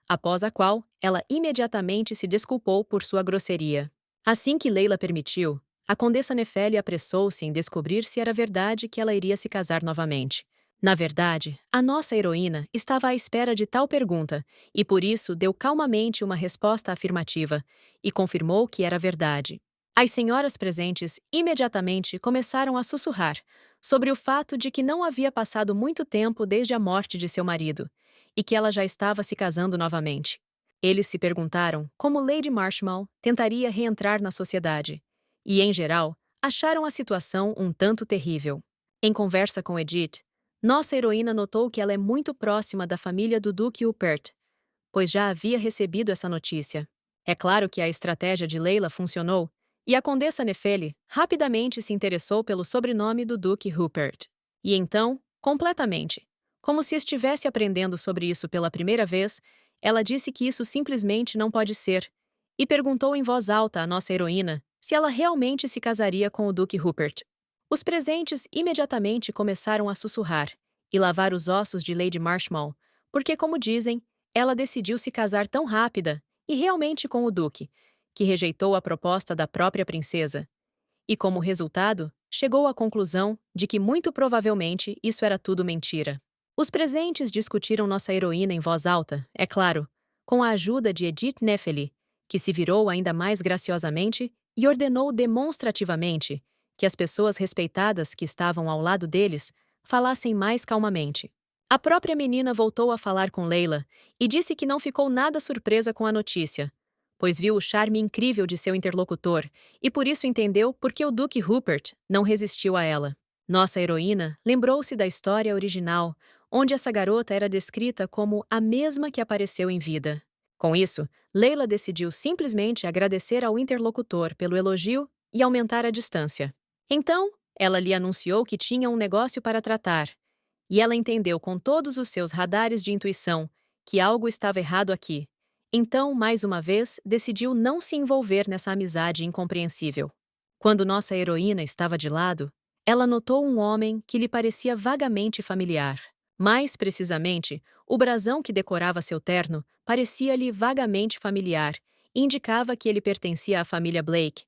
após a qual ela imediatamente se desculpou por sua grosseria. Assim que Leila permitiu, a Condessa Nefeli apressou-se em descobrir se era verdade que ela iria se casar novamente. Na verdade, a nossa heroína estava à espera de tal pergunta e por isso deu calmamente uma resposta afirmativa e confirmou que era verdade. As senhoras presentes imediatamente começaram a sussurrar sobre o fato de que não havia passado muito tempo desde a morte de seu marido e que ela já estava se casando novamente. Eles se perguntaram como Lady Marshmal tentaria reentrar na sociedade e, em geral, acharam a situação um tanto terrível. Em conversa com Edith, Nossa heroína notou que ela é muito próxima da família do Duque Rupert, pois já havia recebido essa notícia. É claro que a estratégia de Leila funcionou, e a Condessa Nefeli rapidamente se interessou pelo sobrenome do Duque Rupert. E então, completamente, como se estivesse aprendendo sobre isso pela primeira vez, ela disse que isso simplesmente não pode ser, e perguntou em voz alta à nossa heroína se ela realmente se casaria com o Duque Rupert. Os presentes imediatamente começaram a sussurrar e lavar os ossos de Lady Marshmal, porque, como dizem, ela decidiu se casar tão rápida e realmente com o Duque, que rejeitou a proposta da própria princesa. E, como resultado, chegou à conclusão de que muito provavelmente isso era tudo mentira. Os presentes discutiram nossa heroína em voz alta, é claro, com a ajuda de Edith Nefeli, que se virou ainda mais graciosamente e ordenou demonstrativamente que as pessoas respeitadas que estavam ao lado deles falassem mais calmamente. A própria menina voltou a falar com Leila e disse que não ficou nada surpresa com a notícia, pois viu o charme incrível de seu interlocutor e por isso entendeu por que o Duque Rupert não resistiu a ela. Nossa heroína lembrou-se da história original, onde essa garota era descrita como a mesma que apareceu em vida. Com isso, Leila decidiu simplesmente agradecer ao interlocutor pelo elogio e aumentar a distância. Então, ela lhe anunciou que tinha um negócio para tratar, e ela entendeu com todos os seus radares de intuição que algo estava errado aqui. Então, mais uma vez, decidiu não se envolver nessa amizade incompreensível. Quando nossa heroína estava de lado, ela notou um homem que lhe parecia vagamente familiar. Mais precisamente, o brasão que decorava seu terno parecia-lhe vagamente familiar e indicava que ele pertencia à família Blake.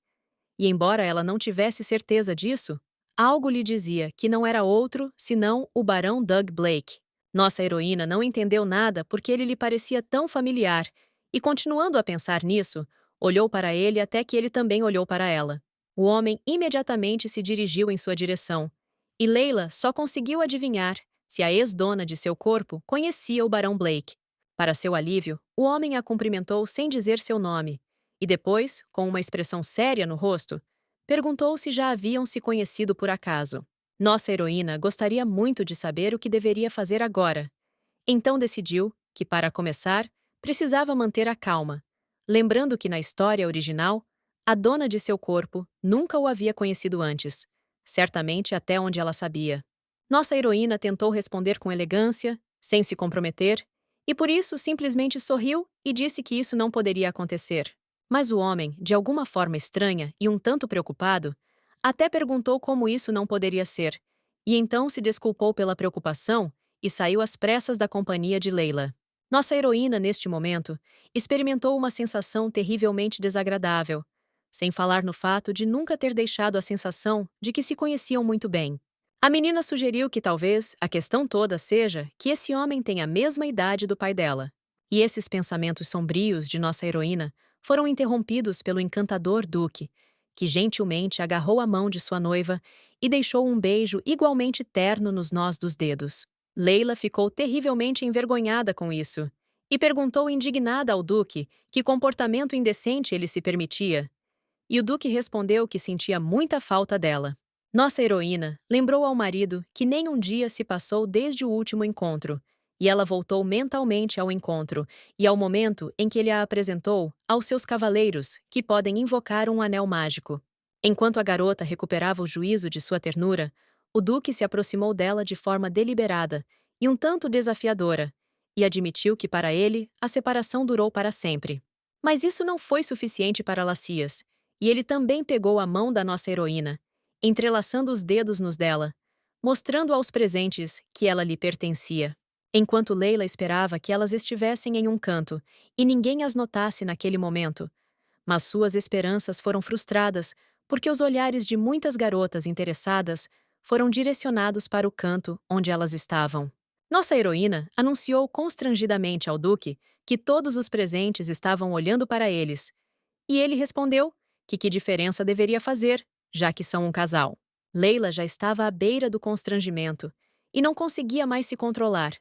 E embora ela não tivesse certeza disso, algo lhe dizia que não era outro senão o Barão Doug Blake. Nossa heroína não entendeu nada porque ele lhe parecia tão familiar e, continuando a pensar nisso, olhou para ele até que ele também olhou para ela. O homem imediatamente se dirigiu em sua direção, e Leila só conseguiu adivinhar se a ex-dona de seu corpo conhecia o Barão Blake. Para seu alívio, o homem a cumprimentou sem dizer seu nome, e depois, com uma expressão séria no rosto, perguntou se já haviam se conhecido por acaso. Nossa heroína gostaria muito de saber o que deveria fazer agora. Então decidiu que, para começar, precisava manter a calma, lembrando que na história original, a dona de seu corpo nunca o havia conhecido antes, certamente até onde ela sabia. Nossa heroína tentou responder com elegância, sem se comprometer, e por isso simplesmente sorriu e disse que isso não poderia acontecer. Mas o homem, de alguma forma estranha e um tanto preocupado, até perguntou como isso não poderia ser, e então se desculpou pela preocupação e saiu às pressas da companhia de Leila. Nossa heroína, neste momento, experimentou uma sensação terrivelmente desagradável, sem falar no fato de nunca ter deixado a sensação de que se conheciam muito bem. A menina sugeriu que talvez a questão toda seja que esse homem tem a mesma idade do pai dela. E esses pensamentos sombrios de nossa heroína foram interrompidos pelo encantador Duque, que gentilmente agarrou a mão de sua noiva e deixou um beijo igualmente terno nos nós dos dedos. Leila ficou terrivelmente envergonhada com isso e perguntou indignada ao Duque que comportamento indecente ele se permitia. E o Duque respondeu que sentia muita falta dela. Nossa heroína lembrou ao marido que nem um dia se passou desde o último encontro, e ela voltou mentalmente ao encontro e ao momento em que ele a apresentou aos seus cavaleiros, que podem invocar um anel mágico. Enquanto a garota recuperava o juízo de sua ternura, o Duque se aproximou dela de forma deliberada e um tanto desafiadora, e admitiu que para ele a separação durou para sempre. Mas isso não foi suficiente para Lacias, e ele também pegou a mão da nossa heroína, entrelaçando os dedos nos dela, mostrando aos presentes que ela lhe pertencia. Enquanto Leila esperava que elas estivessem em um canto e ninguém as notasse naquele momento, mas suas esperanças foram frustradas porque os olhares de muitas garotas interessadas foram direcionados para o canto onde elas estavam. Nossa heroína anunciou constrangidamente ao Duque que todos os presentes estavam olhando para eles, e ele respondeu que diferença deveria fazer, já que são um casal. Leila já estava à beira do constrangimento e não conseguia mais se controlar.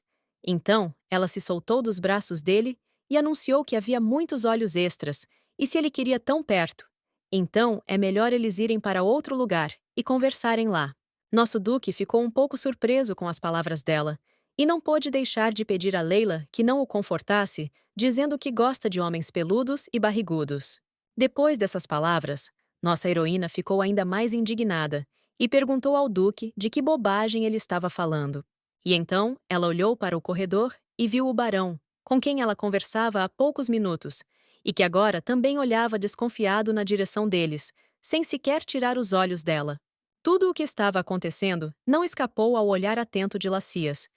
Então, ela se soltou dos braços dele e anunciou que havia muitos olhos extras, e se ele queria tão perto, então é melhor eles irem para outro lugar e conversarem lá. Nosso duque ficou um pouco surpreso com as palavras dela e não pôde deixar de pedir a Leila que não o confortasse, dizendo que gosta de homens peludos e barrigudos. Depois dessas palavras, nossa heroína ficou ainda mais indignada e perguntou ao duque de que bobagem ele estava falando. E então ela olhou para o corredor e viu o barão, com quem ela conversava há poucos minutos, e que agora também olhava desconfiado na direção deles, sem sequer tirar os olhos dela. Tudo o que estava acontecendo não escapou ao olhar atento de Lacias,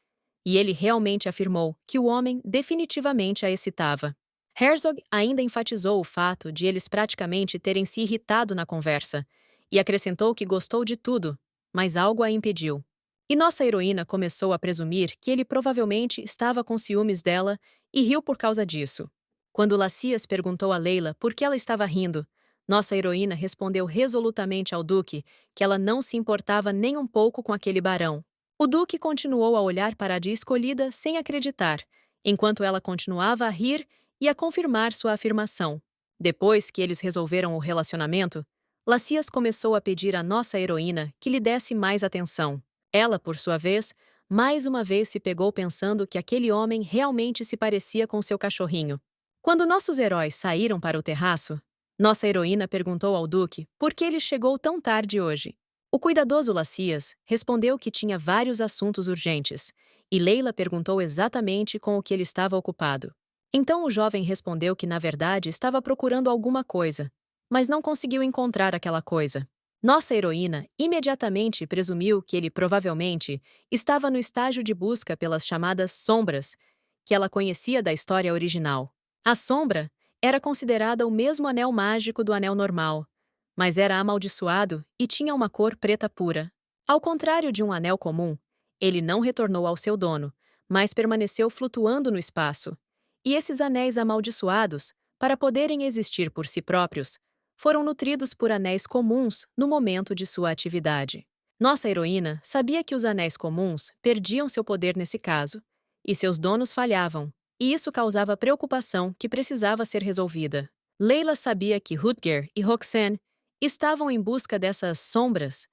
e ele realmente afirmou que o homem definitivamente a excitava. Herzog ainda enfatizou o fato de eles praticamente terem se irritado na conversa, e acrescentou que gostou de tudo, mas algo a impediu. E nossa heroína começou a presumir que ele provavelmente estava com ciúmes dela e riu por causa disso. Quando Lacias perguntou a Leila por que ela estava rindo, nossa heroína respondeu resolutamente ao duque que ela não se importava nem um pouco com aquele barão. O duque continuou a olhar para a dia escolhida sem acreditar, enquanto ela continuava a rir e a confirmar sua afirmação. Depois que eles resolveram o relacionamento, Lacias começou a pedir à nossa heroína que lhe desse mais atenção. Ela, por sua vez, mais uma vez se pegou pensando que aquele homem realmente se parecia com seu cachorrinho. Quando nossos heróis saíram para o terraço, nossa heroína perguntou ao duque por que ele chegou tão tarde hoje. O cuidadoso Lacias respondeu que tinha vários assuntos urgentes, e Leila perguntou exatamente com o que ele estava ocupado. Então o jovem respondeu que na verdade estava procurando alguma coisa, mas não conseguiu encontrar aquela coisa. Nossa heroína imediatamente presumiu que ele provavelmente estava no estágio de busca pelas chamadas sombras, que ela conhecia da história original. A sombra era considerada o mesmo anel mágico do anel normal, mas era amaldiçoado e tinha uma cor preta pura. Ao contrário de um anel comum, ele não retornou ao seu dono, mas permaneceu flutuando no espaço. E esses anéis amaldiçoados, para poderem existir por si próprios, foram nutridos por anéis comuns no momento de sua atividade. Nossa heroína sabia que os anéis comuns perdiam seu poder nesse caso, e seus donos falhavam, e isso causava preocupação que precisava ser resolvida. Leila sabia que Rutger e Roxanne estavam em busca dessas sombras,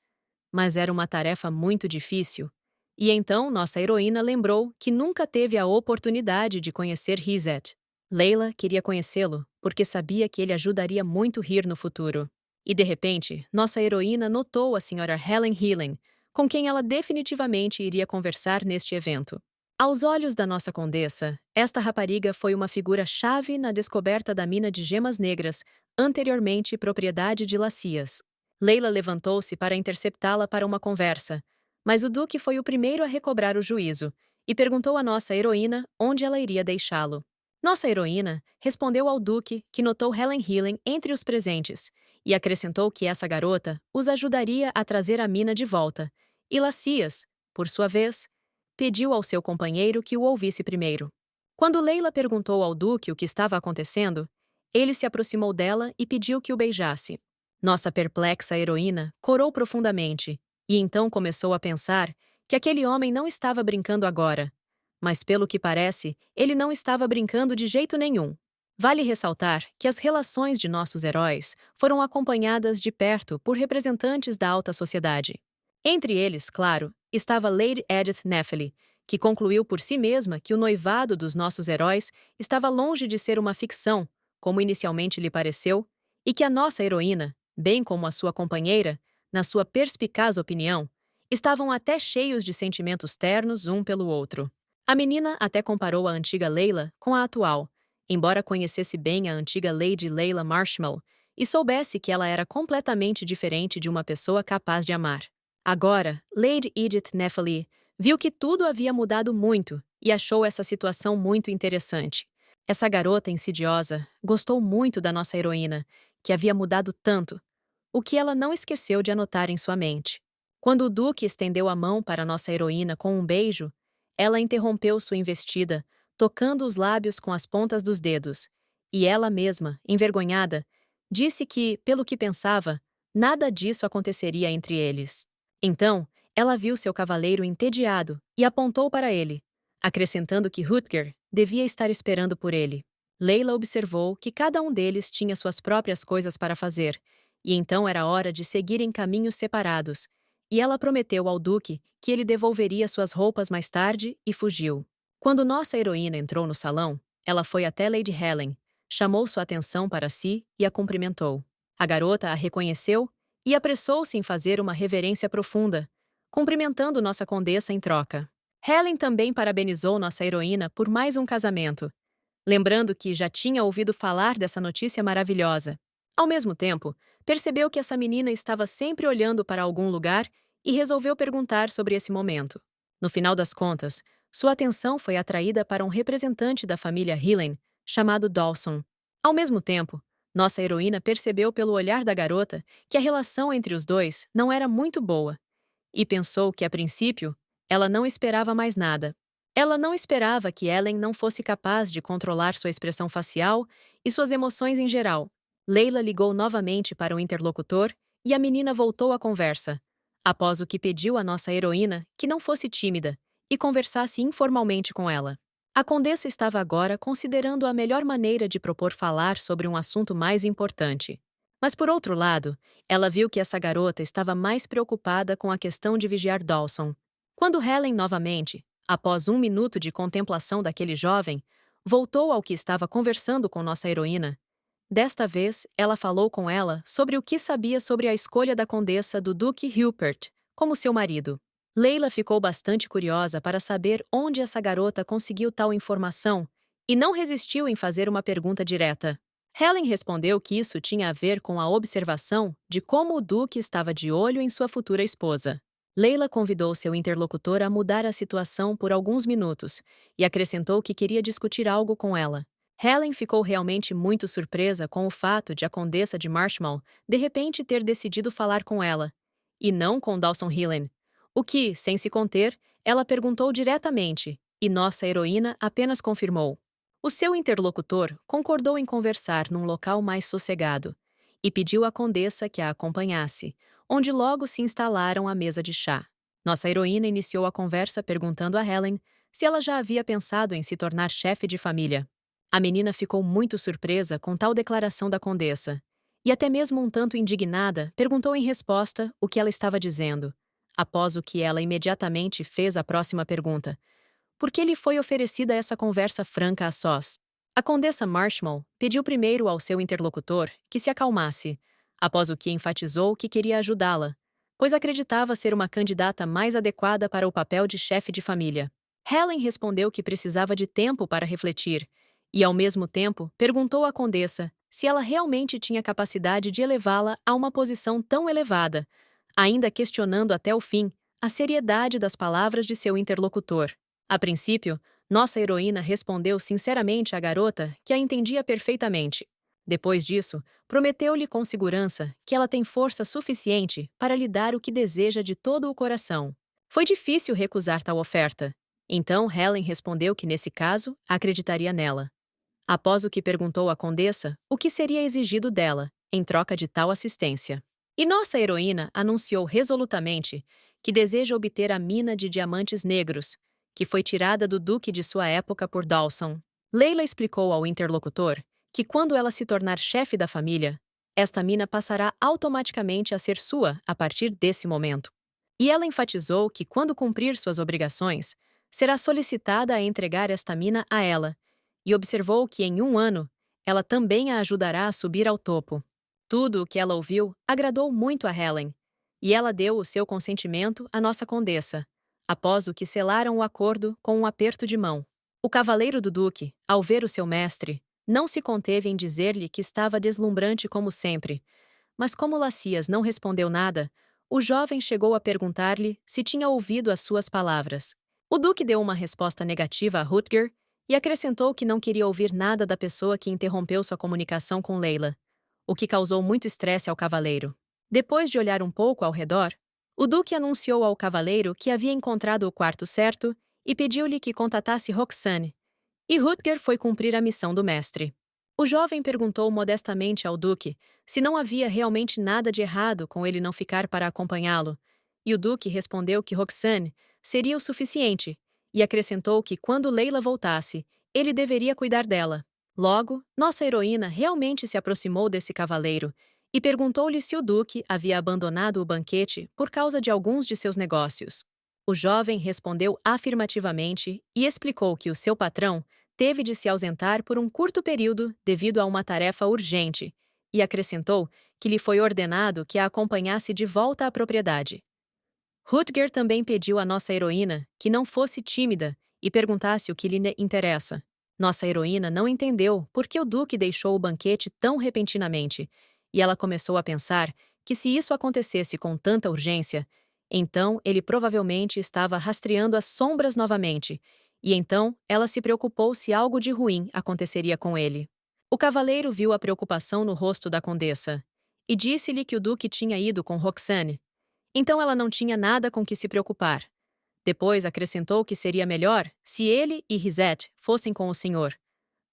mas era uma tarefa muito difícil. E então nossa heroína lembrou que nunca teve a oportunidade de conhecer Rizet. Leila queria conhecê-lo porque sabia que ele ajudaria muito Rir no futuro. E de repente, nossa heroína notou a senhora Helen Healing, com quem ela definitivamente iria conversar neste evento. Aos olhos da nossa condessa, esta rapariga foi uma figura-chave na descoberta da mina de gemas negras, anteriormente propriedade de Lacias. Leila levantou-se para interceptá-la para uma conversa, mas o duque foi o primeiro a recobrar o juízo e perguntou à nossa heroína onde ela iria deixá-lo. Nossa heroína respondeu ao duque que notou Helen Healing entre os presentes e acrescentou que essa garota os ajudaria a trazer a mina de volta, e Lacias, por sua vez, pediu ao seu companheiro que o ouvisse primeiro. Quando Leila perguntou ao duque o que estava acontecendo, ele se aproximou dela e pediu que o beijasse. Nossa perplexa heroína corou profundamente e então começou a pensar que aquele homem não estava brincando agora. Mas, pelo que parece, ele não estava brincando de jeito nenhum. Vale ressaltar que as relações de nossos heróis foram acompanhadas de perto por representantes da alta sociedade. Entre eles, claro, estava Lady Edith Nephili, que concluiu por si mesma que o noivado dos nossos heróis estava longe de ser uma ficção, como inicialmente lhe pareceu, e que a nossa heroína, bem como a sua companheira, na sua perspicaz opinião, estavam até cheios de sentimentos ternos um pelo outro. A menina até comparou a antiga Leila com a atual, embora conhecesse bem a antiga Lady Leila Marshmallow e soubesse que ela era completamente diferente de uma pessoa capaz de amar. Agora, Lady Edith Nephili viu que tudo havia mudado muito e achou essa situação muito interessante. Essa garota insidiosa gostou muito da nossa heroína, que havia mudado tanto, o que ela não esqueceu de anotar em sua mente. Quando o duque estendeu a mão para nossa heroína com um beijo, ela interrompeu sua investida, tocando os lábios com as pontas dos dedos, e ela mesma, envergonhada, disse que, pelo que pensava, nada disso aconteceria entre eles. Então, ela viu seu cavaleiro entediado e apontou para ele, acrescentando que Rutger devia estar esperando por ele. Leila observou que cada um deles tinha suas próprias coisas para fazer, e então era hora de seguirem caminhos separados, e ela prometeu ao Duque que ele devolveria suas roupas mais tarde e fugiu. Quando nossa heroína entrou no salão, ela foi até Lady Helen, chamou sua atenção para si e a cumprimentou. A garota a reconheceu e apressou-se em fazer uma reverência profunda, cumprimentando nossa condessa em troca. Helen também parabenizou nossa heroína por mais um casamento, lembrando que já tinha ouvido falar dessa notícia maravilhosa. Ao mesmo tempo, percebeu que essa menina estava sempre olhando para algum lugar e resolveu perguntar sobre esse momento. No final das contas, sua atenção foi atraída para um representante da família Hillen, chamado Dawson. Ao mesmo tempo, nossa heroína percebeu pelo olhar da garota que a relação entre os dois não era muito boa, e pensou que, a princípio, ela não esperava mais nada. Ela não esperava que Ellen não fosse capaz de controlar sua expressão facial e suas emoções em geral. Leila ligou novamente para o interlocutor e a menina voltou à conversa, após o que pediu à nossa heroína que não fosse tímida e conversasse informalmente com ela. A condessa estava agora considerando a melhor maneira de propor falar sobre um assunto mais importante. Mas, por outro lado, ela viu que essa garota estava mais preocupada com a questão de vigiar Dawson. Quando Helen novamente, após 1 minuto de contemplação daquele jovem, voltou ao que estava conversando com nossa heroína, desta vez ela falou com ela sobre o que sabia sobre a escolha da condessa do Duque Rupert como seu marido. Leila ficou bastante curiosa para saber onde essa garota conseguiu tal informação e não resistiu em fazer uma pergunta direta. Helen respondeu que isso tinha a ver com a observação de como o Duque estava de olho em sua futura esposa. Leila convidou seu interlocutor a mudar a situação por alguns minutos e acrescentou que queria discutir algo com ela. Helen ficou realmente muito surpresa com o fato de a condessa de Marshmallow de repente ter decidido falar com ela, e não com Dawson Hillen, o que, sem se conter, ela perguntou diretamente, e nossa heroína apenas confirmou. O seu interlocutor concordou em conversar num local mais sossegado e pediu à condessa que a acompanhasse, onde logo se instalaram à mesa de chá. Nossa heroína iniciou a conversa perguntando a Helen se ela já havia pensado em se tornar chefe de família. A menina ficou muito surpresa com tal declaração da condessa, e até mesmo um tanto indignada, perguntou em resposta o que ela estava dizendo, após o que ela imediatamente fez a próxima pergunta: por que lhe foi oferecida essa conversa franca a sós? A condessa Marshmallow pediu primeiro ao seu interlocutor que se acalmasse, após o que enfatizou que queria ajudá-la, pois acreditava ser uma candidata mais adequada para o papel de chefe de família. Helen respondeu que precisava de tempo para refletir e, ao mesmo tempo, perguntou à condessa se ela realmente tinha capacidade de elevá-la a uma posição tão elevada, ainda questionando até o fim a seriedade das palavras de seu interlocutor. A princípio, nossa heroína respondeu sinceramente à garota que a entendia perfeitamente. Depois disso, prometeu-lhe com segurança que ela tem força suficiente para lhe dar o que deseja de todo o coração. Foi difícil recusar tal oferta. Então Helen respondeu que, nesse caso, acreditaria nela. Após o que perguntou à condessa o que seria exigido dela, em troca de tal assistência. E nossa heroína anunciou resolutamente que deseja obter a mina de diamantes negros, que foi tirada do duque de sua época por Dawson. Leila explicou ao interlocutor que, quando ela se tornar chefe da família, esta mina passará automaticamente a ser sua a partir desse momento. E ela enfatizou que, quando cumprir suas obrigações, será solicitada a entregar esta mina a ela, e observou que, em 1 ano, ela também a ajudará a subir ao topo. Tudo o que ela ouviu agradou muito a Helen, e ela deu o seu consentimento à nossa condessa, após o que selaram o acordo com um aperto de mão. O cavaleiro do duque, ao ver o seu mestre, não se conteve em dizer-lhe que estava deslumbrante como sempre, mas como Lacias não respondeu nada, o jovem chegou a perguntar-lhe se tinha ouvido as suas palavras. O duque deu uma resposta negativa a Rutger e acrescentou que não queria ouvir nada da pessoa que interrompeu sua comunicação com Leila, o que causou muito estresse ao cavaleiro. Depois de olhar um pouco ao redor, o duque anunciou ao cavaleiro que havia encontrado o quarto certo e pediu-lhe que contatasse Roxane, e Rutger foi cumprir a missão do mestre. O jovem perguntou modestamente ao duque se não havia realmente nada de errado com ele não ficar para acompanhá-lo, e o duque respondeu que Roxane seria o suficiente, e acrescentou que, quando Leila voltasse, ele deveria cuidar dela. Logo, nossa heroína realmente se aproximou desse cavaleiro e perguntou-lhe se o duque havia abandonado o banquete por causa de alguns de seus negócios. O jovem respondeu afirmativamente e explicou que o seu patrão teve de se ausentar por um curto período devido a uma tarefa urgente, e acrescentou que lhe foi ordenado que a acompanhasse de volta à propriedade. Rutger também pediu à nossa heroína que não fosse tímida e perguntasse o que lhe interessa. Nossa heroína não entendeu por que o duque deixou o banquete tão repentinamente, e ela começou a pensar que se isso acontecesse com tanta urgência, então ele provavelmente estava rastreando as sombras novamente, e então ela se preocupou se algo de ruim aconteceria com ele. O cavaleiro viu a preocupação no rosto da condessa e disse-lhe que o duque tinha ido com Roxane. Então ela não tinha nada com que se preocupar. Depois acrescentou que seria melhor se ele e Risette fossem com o senhor.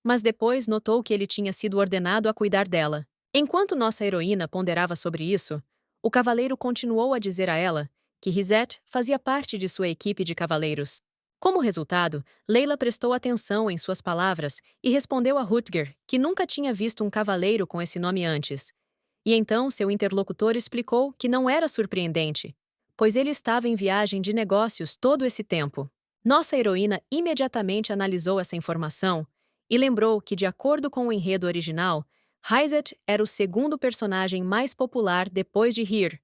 Mas depois notou que ele tinha sido ordenado a cuidar dela. Enquanto nossa heroína ponderava sobre isso, o cavaleiro continuou a dizer a ela que Risette fazia parte de sua equipe de cavaleiros. Como resultado, Leila prestou atenção em suas palavras e respondeu a Rutger que nunca tinha visto um cavaleiro com esse nome antes. E então seu interlocutor explicou que não era surpreendente, pois ele estava em viagem de negócios todo esse tempo. Nossa heroína imediatamente analisou essa informação e lembrou que, de acordo com o enredo original, Hyzet era o segundo personagem mais popular depois de Hyr.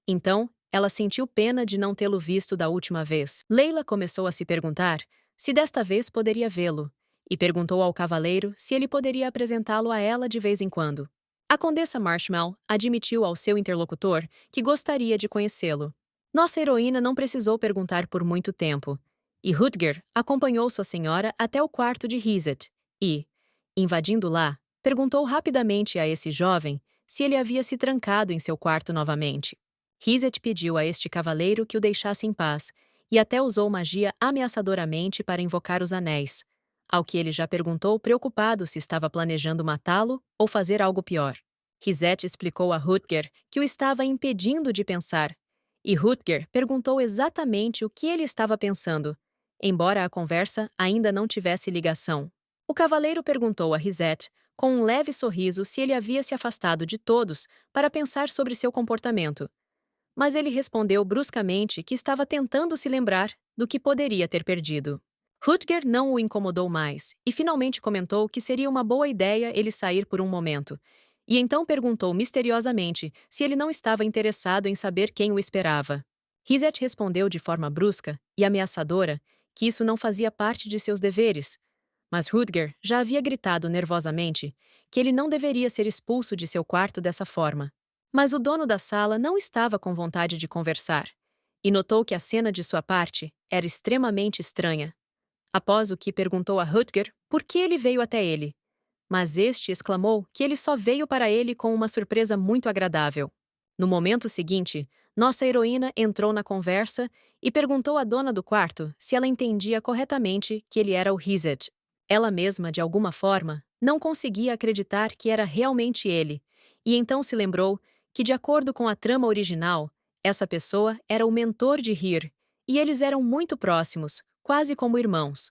Então, ela sentiu pena de não tê-lo visto da última vez. Leila começou a se perguntar se desta vez poderia vê-lo, e perguntou ao cavaleiro se ele poderia apresentá-lo a ela de vez em quando. A Condessa Marshmallow admitiu ao seu interlocutor que gostaria de conhecê-lo. Nossa heroína não precisou perguntar por muito tempo, e Rutger acompanhou sua senhora até o quarto de Hyzet e, invadindo lá, perguntou rapidamente a esse jovem se ele havia se trancado em seu quarto novamente. Hyzet pediu a este cavaleiro que o deixasse em paz e até usou magia ameaçadoramente para invocar os anéis, ao que ele já perguntou preocupado se estava planejando matá-lo ou fazer algo pior. Risette explicou a Rutger que o estava impedindo de pensar, e Rutger perguntou exatamente o que ele estava pensando, embora a conversa ainda não tivesse ligação. O cavaleiro perguntou a Risette, com um leve sorriso, se ele havia se afastado de todos para pensar sobre seu comportamento, mas ele respondeu bruscamente que estava tentando se lembrar do que poderia ter perdido. Rutger não o incomodou mais e finalmente comentou que seria uma boa ideia ele sair por um momento, e então perguntou misteriosamente se ele não estava interessado em saber quem o esperava. Risette respondeu de forma brusca e ameaçadora que isso não fazia parte de seus deveres, mas Rutger já havia gritado nervosamente que ele não deveria ser expulso de seu quarto dessa forma. Mas o dono da sala não estava com vontade de conversar, e notou que a cena de sua parte era extremamente estranha. Após o que perguntou a Rutger por que ele veio até ele, mas este exclamou que ele só veio para ele com uma surpresa muito agradável. No momento seguinte, nossa heroína entrou na conversa e perguntou à dona do quarto se ela entendia corretamente que ele era o Hyzet. Ela mesma, de alguma forma, não conseguia acreditar que era realmente ele, e então se lembrou que, de acordo com a trama original, essa pessoa era o mentor de Hyr, e eles eram muito próximos, quase como irmãos.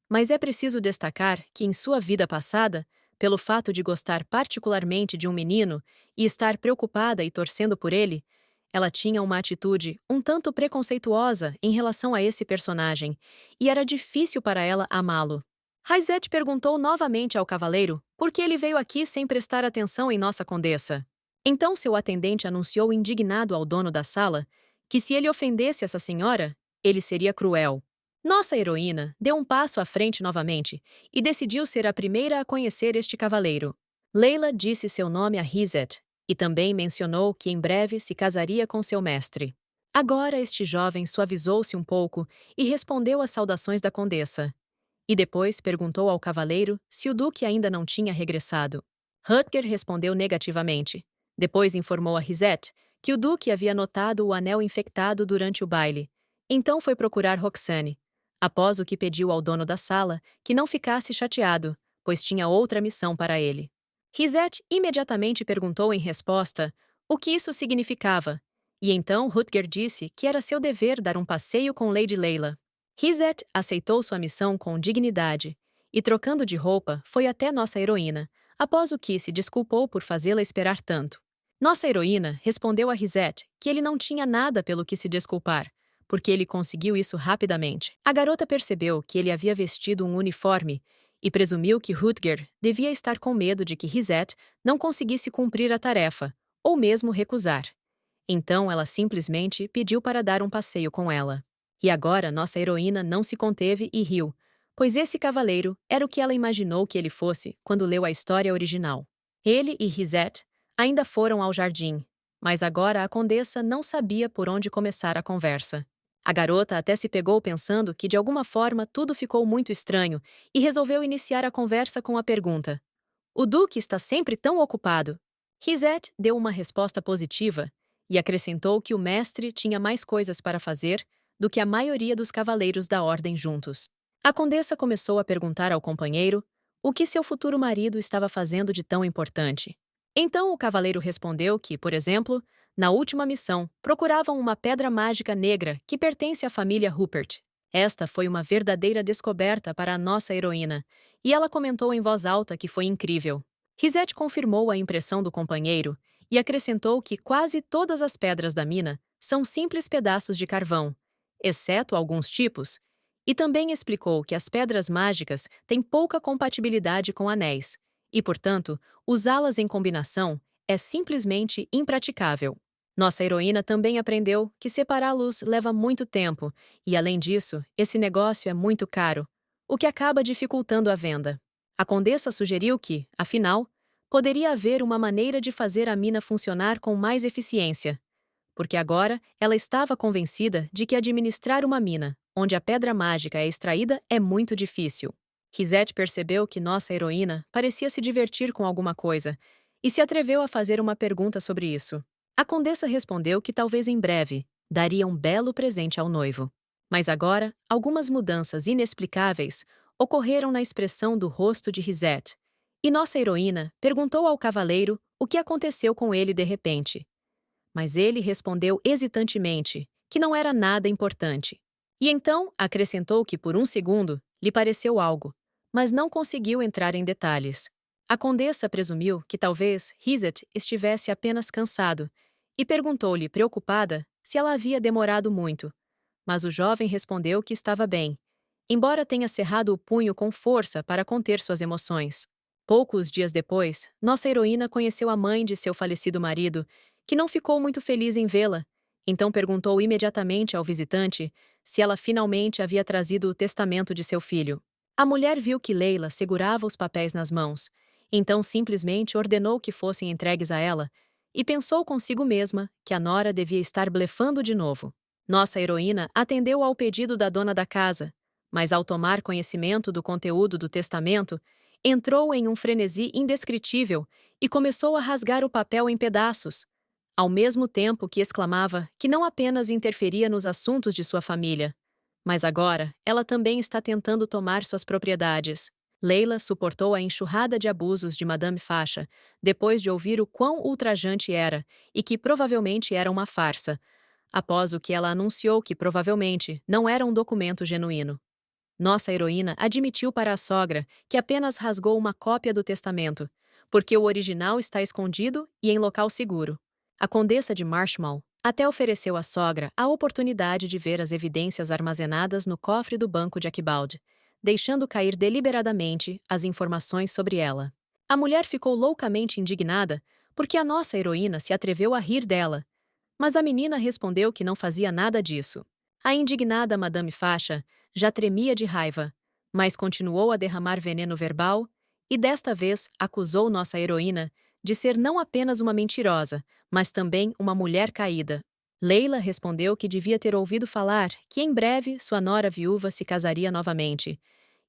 Mas é preciso destacar que, em sua vida passada, pelo fato de gostar particularmente de um menino e estar preocupada e torcendo por ele, ela tinha uma atitude um tanto preconceituosa em relação a esse personagem, e era difícil para ela amá-lo. Hyzet perguntou novamente ao cavaleiro por que ele veio aqui sem prestar atenção em nossa condessa. Então seu atendente anunciou indignado ao dono da sala que se ele ofendesse essa senhora, ele seria cruel. Nossa heroína deu um passo à frente novamente e decidiu ser a primeira a conhecer este cavaleiro. Leila disse seu nome a Hyzet e também mencionou que em breve se casaria com seu mestre. Agora este jovem suavizou-se um pouco e respondeu às saudações da condessa. E depois perguntou ao cavaleiro se o duque ainda não tinha regressado. Rutger respondeu negativamente. Depois informou a Risette que o duque havia notado o anel infectado durante o baile. Então foi procurar Roxane, após o que pediu ao dono da sala que não ficasse chateado, pois tinha outra missão para ele. Risette imediatamente perguntou em resposta o que isso significava, e então Rutger disse que era seu dever dar um passeio com Lady Leila. Risette aceitou sua missão com dignidade e, trocando de roupa, foi até nossa heroína, após o que se desculpou por fazê-la esperar tanto. Nossa heroína respondeu a Risette que ele não tinha nada pelo que se desculpar, porque ele conseguiu isso rapidamente. A garota percebeu que ele havia vestido um uniforme e presumiu que Rutger devia estar com medo de que Risette não conseguisse cumprir a tarefa, ou mesmo recusar. Então ela simplesmente pediu para dar um passeio com ela. E agora nossa heroína não se conteve e riu, pois esse cavaleiro era o que ela imaginou que ele fosse quando leu a história original. Ele e Risette ainda foram ao jardim, mas agora a condessa não sabia por onde começar a conversa. A garota até se pegou pensando que de alguma forma tudo ficou muito estranho e resolveu iniciar a conversa com a pergunta: "O Duque está sempre tão ocupado?" Risette deu uma resposta positiva e acrescentou que o mestre tinha mais coisas para fazer do que a maioria dos cavaleiros da ordem juntos. A condessa começou a perguntar ao companheiro o que seu futuro marido estava fazendo de tão importante. Então o cavaleiro respondeu que, por exemplo, na última missão, procuravam uma pedra mágica negra que pertence à família Rupert. Esta foi uma verdadeira descoberta para a nossa heroína, e ela comentou em voz alta que foi incrível. Risette confirmou a impressão do companheiro e acrescentou que quase todas as pedras da mina são simples pedaços de carvão, exceto alguns tipos, e também explicou que as pedras mágicas têm pouca compatibilidade com anéis, e, portanto, usá-las em combinação é simplesmente impraticável. Nossa heroína também aprendeu que separá-los leva muito tempo e, além disso, esse negócio é muito caro, o que acaba dificultando a venda. A condessa sugeriu que, afinal, poderia haver uma maneira de fazer a mina funcionar com mais eficiência, porque agora ela estava convencida de que administrar uma mina, onde a pedra mágica é extraída, é muito difícil. Risette percebeu que nossa heroína parecia se divertir com alguma coisa e se atreveu a fazer uma pergunta sobre isso. A condessa respondeu que talvez em breve daria um belo presente ao noivo. Mas agora, algumas mudanças inexplicáveis ocorreram na expressão do rosto de Risette, e nossa heroína perguntou ao cavaleiro o que aconteceu com ele de repente. Mas ele respondeu hesitantemente que não era nada importante. E então acrescentou que por um segundo lhe pareceu algo, mas não conseguiu entrar em detalhes. A condessa presumiu que talvez Risette estivesse apenas cansado e perguntou-lhe, preocupada, se ela havia demorado muito. Mas o jovem respondeu que estava bem, embora tenha cerrado o punho com força para conter suas emoções. Poucos dias depois, nossa heroína conheceu a mãe de seu falecido marido, que não ficou muito feliz em vê-la, então perguntou imediatamente ao visitante se ela finalmente havia trazido o testamento de seu filho. A mulher viu que Leila segurava os papéis nas mãos, então simplesmente ordenou que fossem entregues a ela e pensou consigo mesma que a nora devia estar blefando de novo. Nossa heroína atendeu ao pedido da dona da casa, mas ao tomar conhecimento do conteúdo do testamento, entrou em um frenesi indescritível e começou a rasgar o papel em pedaços, ao mesmo tempo que exclamava que não apenas interferia nos assuntos de sua família, mas agora ela também está tentando tomar suas propriedades. Leila suportou a enxurrada de abusos de Madame Faixa, depois de ouvir o quão ultrajante era e que provavelmente era uma farsa, após o que ela anunciou que provavelmente não era um documento genuíno. Nossa heroína admitiu para a sogra que apenas rasgou uma cópia do testamento, porque o original está escondido e em local seguro. A condessa de Marshmal até ofereceu à sogra a oportunidade de ver as evidências armazenadas no cofre do banco de Archibald, deixando cair deliberadamente as informações sobre ela. A mulher ficou loucamente indignada porque a nossa heroína se atreveu a rir dela, mas a menina respondeu que não fazia nada disso. A indignada Madame Faixa já tremia de raiva, mas continuou a derramar veneno verbal e desta vez acusou nossa heroína de ser não apenas uma mentirosa, mas também uma mulher caída. Leila respondeu que devia ter ouvido falar que em breve sua nora viúva se casaria novamente,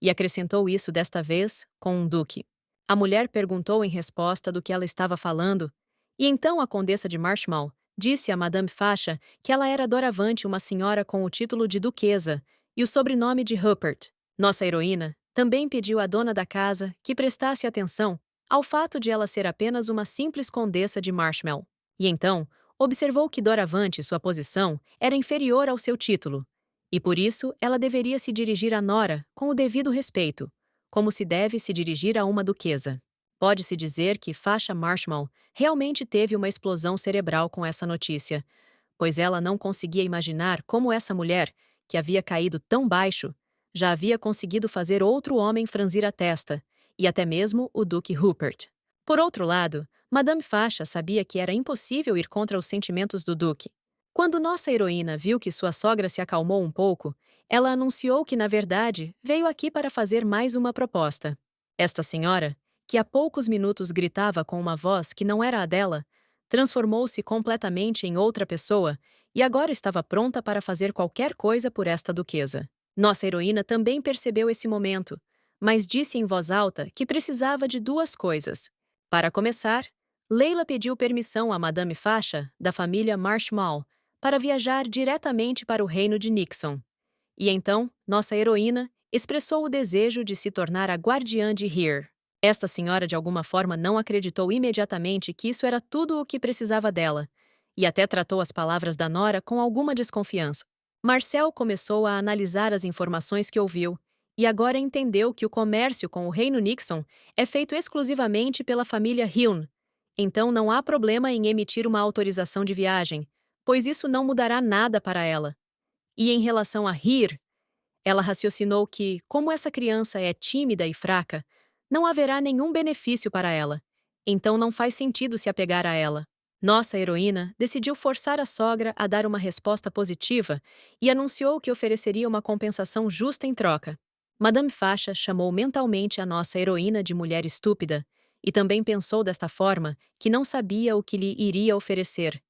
e acrescentou isso desta vez com um duque. A mulher perguntou em resposta do que ela estava falando, e então a condessa de Marshmal disse a Madame Faixa que ela era doravante uma senhora com o título de duquesa e o sobrenome de Rupert. Nossa heroína também pediu à dona da casa que prestasse atenção ao fato de ela ser apenas uma simples condessa de Marshmal. E então, observou que doravante sua posição era inferior ao seu título, e por isso ela deveria se dirigir à nora com o devido respeito, como se deve se dirigir a uma duquesa. Pode-se dizer que Fasha Marshmallow realmente teve uma explosão cerebral com essa notícia, pois ela não conseguia imaginar como essa mulher, que havia caído tão baixo, já havia conseguido fazer outro homem franzir a testa, e até mesmo o Duque Rupert. Por outro lado, Madame Fasha sabia que era impossível ir contra os sentimentos do Duque. Quando nossa heroína viu que sua sogra se acalmou um pouco, ela anunciou que, na verdade, veio aqui para fazer mais uma proposta. Esta senhora, que há poucos minutos gritava com uma voz que não era a dela, transformou-se completamente em outra pessoa e agora estava pronta para fazer qualquer coisa por esta duquesa. Nossa heroína também percebeu esse momento, mas disse em voz alta que precisava de duas coisas. Para começar, Leila pediu permissão a Madame Fasha, da família Marshmallow, para viajar diretamente para o reino de Nixon. E então, nossa heroína expressou o desejo de se tornar a guardiã de Here. Esta senhora de alguma forma não acreditou imediatamente que isso era tudo o que precisava dela, e até tratou as palavras da nora com alguma desconfiança. Marcel começou a analisar as informações que ouviu, e agora entendeu que o comércio com o reino Nixon é feito exclusivamente pela família Hyun. Então não há problema em emitir uma autorização de viagem, pois isso não mudará nada para ela. E em relação a Here, ela raciocinou que, como essa criança é tímida e fraca, não haverá nenhum benefício para ela, então não faz sentido se apegar a ela. Nossa heroína decidiu forçar a sogra a dar uma resposta positiva e anunciou que ofereceria uma compensação justa em troca. Madame Fasha chamou mentalmente a nossa heroína de mulher estúpida e também pensou desta forma que não sabia o que lhe iria oferecer,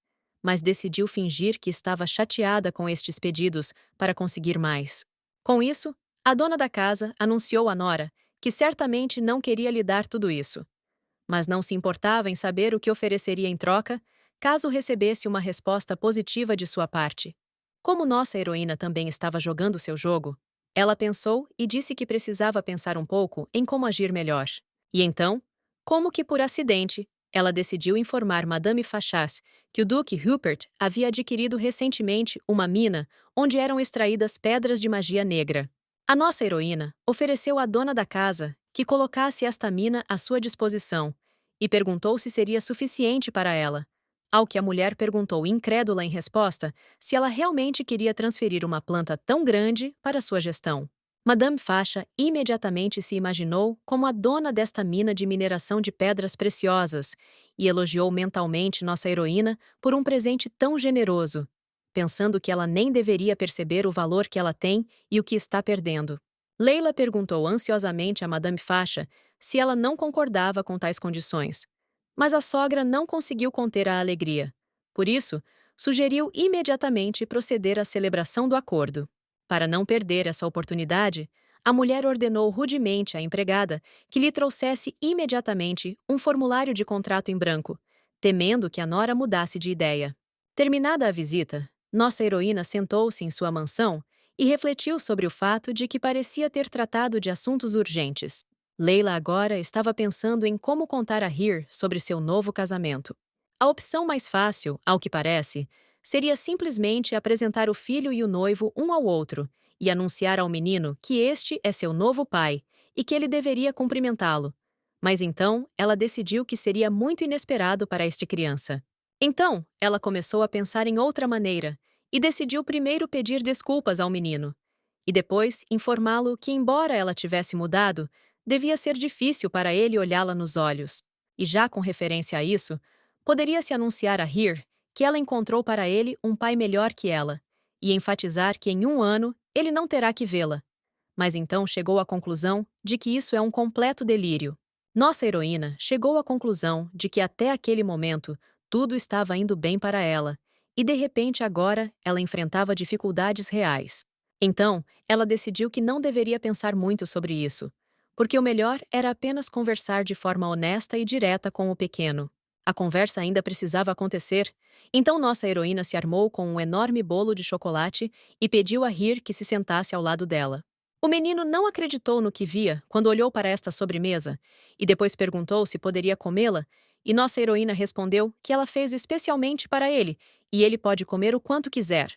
mas decidiu fingir que estava chateada com estes pedidos para conseguir mais. Com isso, a dona da casa anunciou à nora que certamente não queria lhe dar tudo isso, mas não se importava em saber o que ofereceria em troca, caso recebesse uma resposta positiva de sua parte. Como nossa heroína também estava jogando seu jogo, ela pensou e disse que precisava pensar um pouco em como agir melhor. E então, como que por acidente, ela decidiu informar Madame Fachas que o Duque Rupert havia adquirido recentemente uma mina onde eram extraídas pedras de magia negra. A nossa heroína ofereceu à dona da casa que colocasse esta mina à sua disposição e perguntou se seria suficiente para ela, ao que a mulher perguntou incrédula em resposta se ela realmente queria transferir uma planta tão grande para sua gestão. Madame Fasha imediatamente se imaginou como a dona desta mina de mineração de pedras preciosas e elogiou mentalmente nossa heroína por um presente tão generoso, pensando que ela nem deveria perceber o valor que ela tem e o que está perdendo. Leila perguntou ansiosamente a Madame Fasha se ela não concordava com tais condições, mas a sogra não conseguiu conter a alegria. Por isso, sugeriu imediatamente proceder à celebração do acordo. Para não perder essa oportunidade, a mulher ordenou rudemente à empregada que lhe trouxesse imediatamente um formulário de contrato em branco, temendo que a nora mudasse de ideia. Terminada a visita, nossa heroína sentou-se em sua mansão e refletiu sobre o fato de que parecia ter tratado de assuntos urgentes. Leila agora estava pensando em como contar a Here sobre seu novo casamento. A opção mais fácil, ao que parece, seria simplesmente apresentar o filho e o noivo um ao outro e anunciar ao menino que este é seu novo pai e que ele deveria cumprimentá-lo. Mas então ela decidiu que seria muito inesperado para esta criança. Então, ela começou a pensar em outra maneira e decidiu primeiro pedir desculpas ao menino e depois informá-lo que, embora ela tivesse mudado, devia ser difícil para ele olhá-la nos olhos. E já com referência a isso, poderia-se anunciar a Here que ela encontrou para ele um pai melhor que ela, e enfatizar que em um ano ele não terá que vê-la. Mas então chegou à conclusão de que isso é um completo delírio. Nossa heroína chegou à conclusão de que até aquele momento tudo estava indo bem para ela, e de repente agora ela enfrentava dificuldades reais. Então, ela decidiu que não deveria pensar muito sobre isso, porque o melhor era apenas conversar de forma honesta e direta com o pequeno. A conversa ainda precisava acontecer, então nossa heroína se armou com um enorme bolo de chocolate e pediu a Here que se sentasse ao lado dela. O menino não acreditou no que via quando olhou para esta sobremesa e depois perguntou se poderia comê-la, e nossa heroína respondeu que ela fez especialmente para ele e ele pode comer o quanto quiser.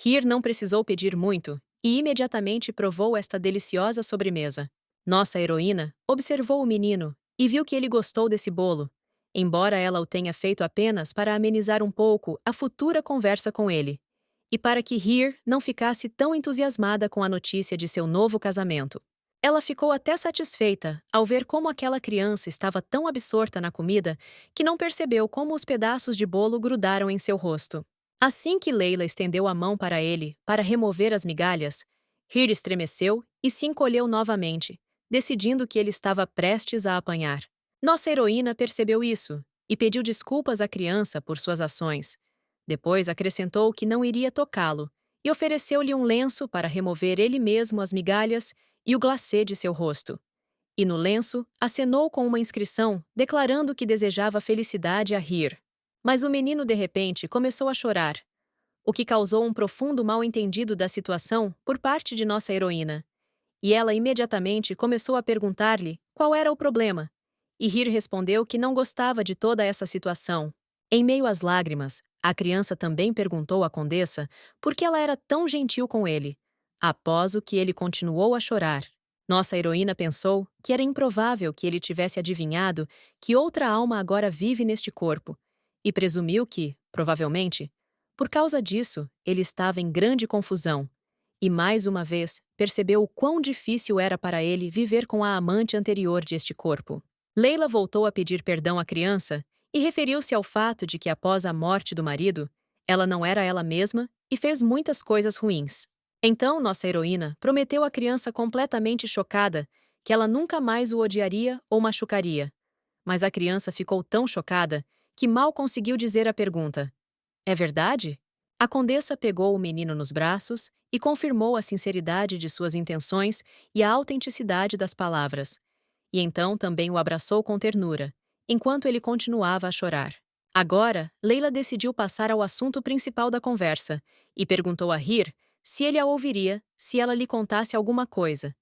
Here não precisou pedir muito e imediatamente provou esta deliciosa sobremesa. Nossa heroína observou o menino e viu que ele gostou desse bolo, embora ela o tenha feito apenas para amenizar um pouco a futura conversa com ele, e para que Heer não ficasse tão entusiasmada com a notícia de seu novo casamento. Ela ficou até satisfeita ao ver como aquela criança estava tão absorta na comida que não percebeu como os pedaços de bolo grudaram em seu rosto. Assim que Leila estendeu a mão para ele para remover as migalhas, Heer estremeceu e se encolheu novamente, decidindo que ele estava prestes a apanhar. Nossa heroína percebeu isso e pediu desculpas à criança por suas ações. Depois acrescentou que não iria tocá-lo e ofereceu-lhe um lenço para remover ele mesmo as migalhas e o glacê de seu rosto. E no lenço acenou com uma inscrição declarando que desejava felicidade a Heer. Mas o menino de repente começou a chorar, o que causou um profundo mal-entendido da situação por parte de nossa heroína. E ela imediatamente começou a perguntar-lhe qual era o problema. E Heer respondeu que não gostava de toda essa situação. Em meio às lágrimas, a criança também perguntou à condessa por que ela era tão gentil com ele, após o que ele continuou a chorar. Nossa heroína pensou que era improvável que ele tivesse adivinhado que outra alma agora vive neste corpo, e presumiu que, provavelmente, por causa disso, ele estava em grande confusão. E mais uma vez, percebeu o quão difícil era para ele viver com a amante anterior deste corpo. Leila voltou a pedir perdão à criança e referiu-se ao fato de que após a morte do marido, ela não era ela mesma e fez muitas coisas ruins. Então, nossa heroína prometeu à criança completamente chocada que ela nunca mais o odiaria ou machucaria. Mas a criança ficou tão chocada que mal conseguiu dizer a pergunta: "É verdade?" A condessa pegou o menino nos braços e confirmou a sinceridade de suas intenções e a autenticidade das palavras. E então também o abraçou com ternura, enquanto ele continuava a chorar. Agora, Leila decidiu passar ao assunto principal da conversa e perguntou a Heer se ele a ouviria se ela lhe contasse alguma coisa.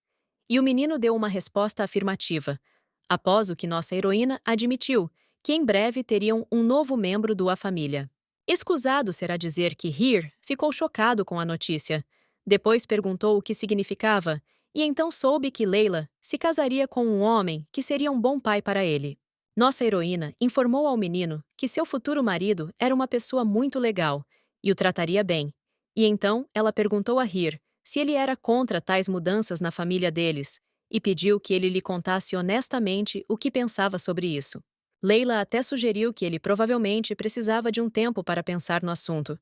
E o menino deu uma resposta afirmativa, após o que nossa heroína admitiu que em breve teriam um novo membro da família. Escusado será dizer que Heer ficou chocado com a notícia. Depois perguntou o que significava e então soube que Leila se casaria com um homem que seria um bom pai para ele. Nossa heroína informou ao menino que seu futuro marido era uma pessoa muito legal e o trataria bem. E então ela perguntou a Heer se ele era contra tais mudanças na família deles e pediu que ele lhe contasse honestamente o que pensava sobre isso. Leila até sugeriu que ele provavelmente precisava de um tempo para pensar no assunto,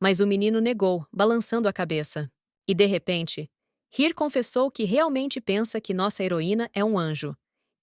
mas o menino negou, balançando a cabeça. E de repente, Heer confessou que realmente pensa que nossa heroína é um anjo.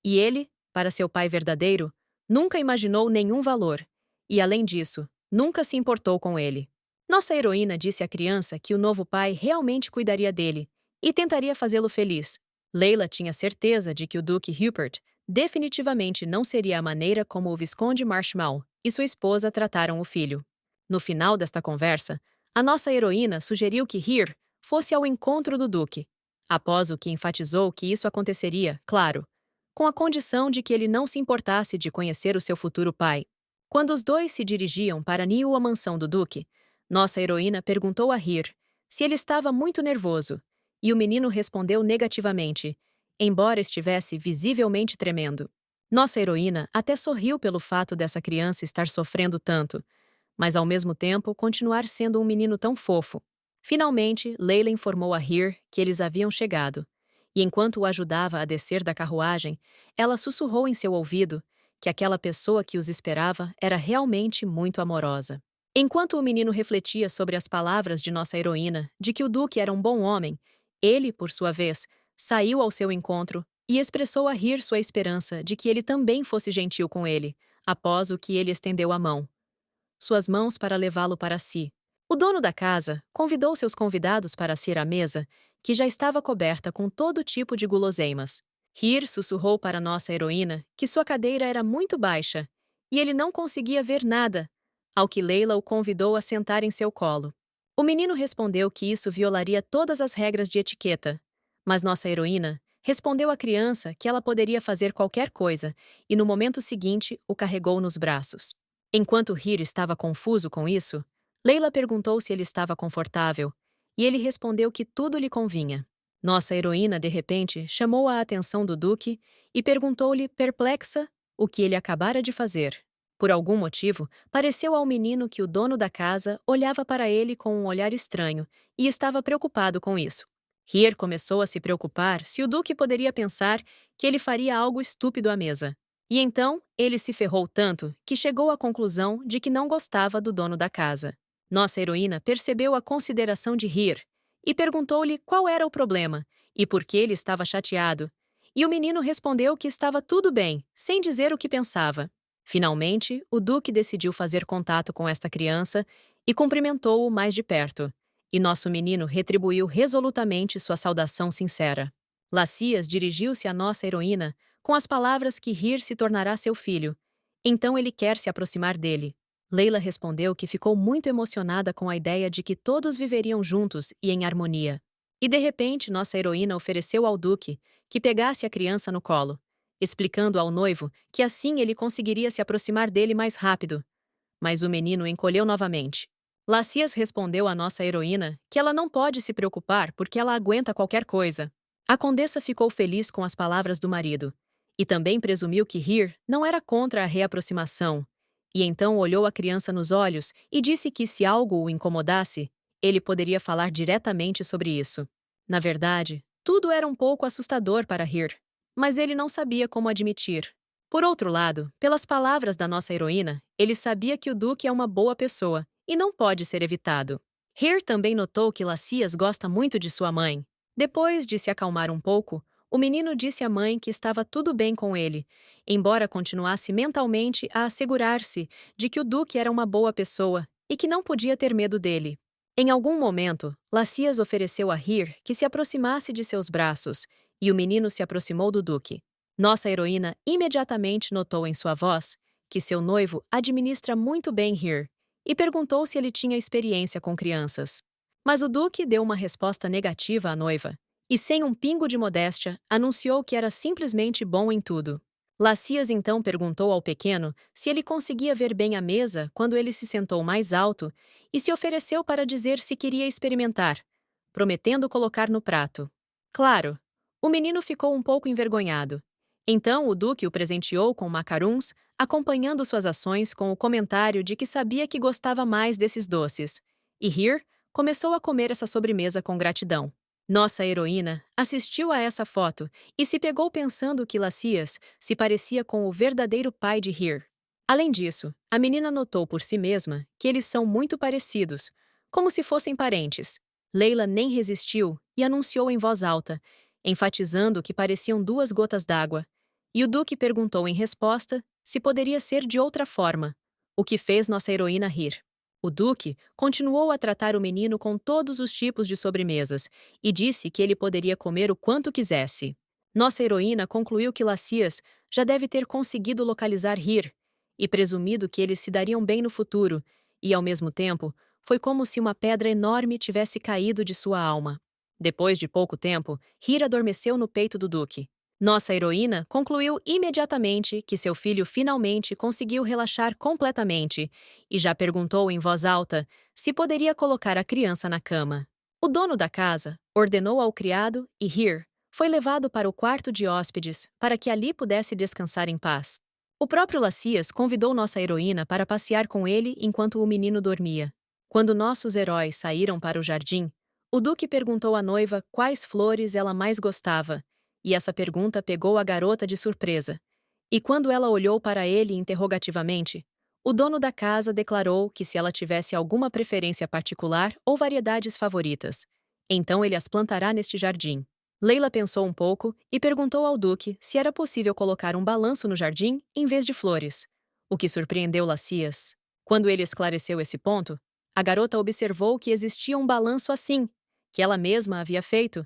E ele, para seu pai verdadeiro, nunca imaginou nenhum valor. E além disso, nunca se importou com ele. Nossa heroína disse à criança que o novo pai realmente cuidaria dele e tentaria fazê-lo feliz. Leila tinha certeza de que o Duque Rupert definitivamente não seria a maneira como o Visconde Marshmallow e sua esposa trataram o filho. No final desta conversa, a nossa heroína sugeriu que Heer fosse ao encontro do Duque, após o que enfatizou que isso aconteceria, claro, com a condição de que ele não se importasse de conhecer o seu futuro pai. Quando os dois se dirigiam para a mansão do Duque, nossa heroína perguntou a Heer se ele estava muito nervoso, e o menino respondeu negativamente, embora estivesse visivelmente tremendo. Nossa heroína até sorriu pelo fato dessa criança estar sofrendo tanto, mas ao mesmo tempo continuar sendo um menino tão fofo. Finalmente, Leila informou a Heer que eles haviam chegado, e enquanto o ajudava a descer da carruagem, ela sussurrou em seu ouvido que aquela pessoa que os esperava era realmente muito amorosa. Enquanto o menino refletia sobre as palavras de nossa heroína de que o Duque era um bom homem, ele, por sua vez, saiu ao seu encontro e expressou a Heer sua esperança de que ele também fosse gentil com ele, após o que ele estendeu a mão. Suas mãos para levá-lo para si. O dono da casa convidou seus convidados para se ir à mesa, que já estava coberta com todo tipo de guloseimas. Heer sussurrou para nossa heroína que sua cadeira era muito baixa e ele não conseguia ver nada, ao que Leila o convidou a sentar em seu colo. O menino respondeu que isso violaria todas as regras de etiqueta, mas nossa heroína respondeu à criança que ela poderia fazer qualquer coisa e no momento seguinte o carregou nos braços. Enquanto Heer estava confuso com isso, Leila perguntou se ele estava confortável, e ele respondeu que tudo lhe convinha. Nossa heroína, de repente, chamou a atenção do Duque e perguntou-lhe, perplexa, o que ele acabara de fazer. Por algum motivo, pareceu ao menino que o dono da casa olhava para ele com um olhar estranho e estava preocupado com isso. Heer começou a se preocupar se o Duque poderia pensar que ele faria algo estúpido à mesa. E então, ele se ferrou tanto que chegou à conclusão de que não gostava do dono da casa. Nossa heroína percebeu a consideração de Heer e perguntou-lhe qual era o problema e por que ele estava chateado. E o menino respondeu que estava tudo bem, sem dizer o que pensava. Finalmente, o Duque decidiu fazer contato com esta criança e cumprimentou-o mais de perto. E nosso menino retribuiu resolutamente sua saudação sincera. Lacias dirigiu-se à nossa heroína com as palavras que Heer se tornará seu filho. Então ele quer se aproximar dele. Leila respondeu que ficou muito emocionada com a ideia de que todos viveriam juntos e em harmonia. E de repente nossa heroína ofereceu ao Duque que pegasse a criança no colo, explicando ao noivo que assim ele conseguiria se aproximar dele mais rápido. Mas o menino encolheu novamente. Lacias respondeu à nossa heroína que ela não pode se preocupar porque ela aguenta qualquer coisa. A condessa ficou feliz com as palavras do marido e também presumiu que Heer não era contra a reaproximação. E então olhou a criança nos olhos e disse que se algo o incomodasse, ele poderia falar diretamente sobre isso. Na verdade, tudo era um pouco assustador para Heer, mas ele não sabia como admitir. Por outro lado, pelas palavras da nossa heroína, ele sabia que o Duque é uma boa pessoa e não pode ser evitado. Heer também notou que Lacias gosta muito de sua mãe. Depois de se acalmar um pouco, o menino disse à mãe que estava tudo bem com ele, embora continuasse mentalmente a assegurar-se de que o Duque era uma boa pessoa e que não podia ter medo dele. Em algum momento, Lacias ofereceu a Heer que se aproximasse de seus braços, e o menino se aproximou do Duque. Nossa heroína imediatamente notou em sua voz que seu noivo administra muito bem Heer e perguntou se ele tinha experiência com crianças. Mas o Duque deu uma resposta negativa à noiva e, sem um pingo de modéstia, anunciou que era simplesmente bom em tudo. Lacias então perguntou ao pequeno se ele conseguia ver bem a mesa quando ele se sentou mais alto e se ofereceu para dizer se queria experimentar, prometendo colocar no prato. Claro, o menino ficou um pouco envergonhado. Então o Duque o presenteou com macaruns, acompanhando suas ações com o comentário de que sabia que gostava mais desses doces. E Heer começou a comer essa sobremesa com gratidão. Nossa heroína assistiu a essa foto e se pegou pensando que Lacias se parecia com o verdadeiro pai de Heer. Além disso, a menina notou por si mesma que eles são muito parecidos, como se fossem parentes. Leila nem resistiu e anunciou em voz alta, enfatizando que pareciam duas gotas d'água. E o Duque perguntou em resposta se poderia ser de outra forma, o que fez nossa heroína rir. O Duque continuou a tratar o menino com todos os tipos de sobremesas e disse que ele poderia comer o quanto quisesse. Nossa heroína concluiu que Lacias já deve ter conseguido localizar Heer e presumido que eles se dariam bem no futuro, e, ao mesmo tempo, foi como se uma pedra enorme tivesse caído de sua alma. Depois de pouco tempo, Heer adormeceu no peito do Duque. Nossa heroína concluiu imediatamente que seu filho finalmente conseguiu relaxar completamente e já perguntou em voz alta se poderia colocar a criança na cama. O dono da casa ordenou ao criado e Heer foi levado para o quarto de hóspedes para que ali pudesse descansar em paz. O próprio Lacias convidou nossa heroína para passear com ele enquanto o menino dormia. Quando nossos heróis saíram para o jardim, o Duque perguntou à noiva quais flores ela mais gostava. E essa pergunta pegou a garota de surpresa. E quando ela olhou para ele interrogativamente, o dono da casa declarou que se ela tivesse alguma preferência particular ou variedades favoritas, então ele as plantará neste jardim. Leila pensou um pouco e perguntou ao Duque se era possível colocar um balanço no jardim em vez de flores, o que surpreendeu Lacias. Quando ele esclareceu esse ponto, a garota observou que existia um balanço assim, que ela mesma havia feito,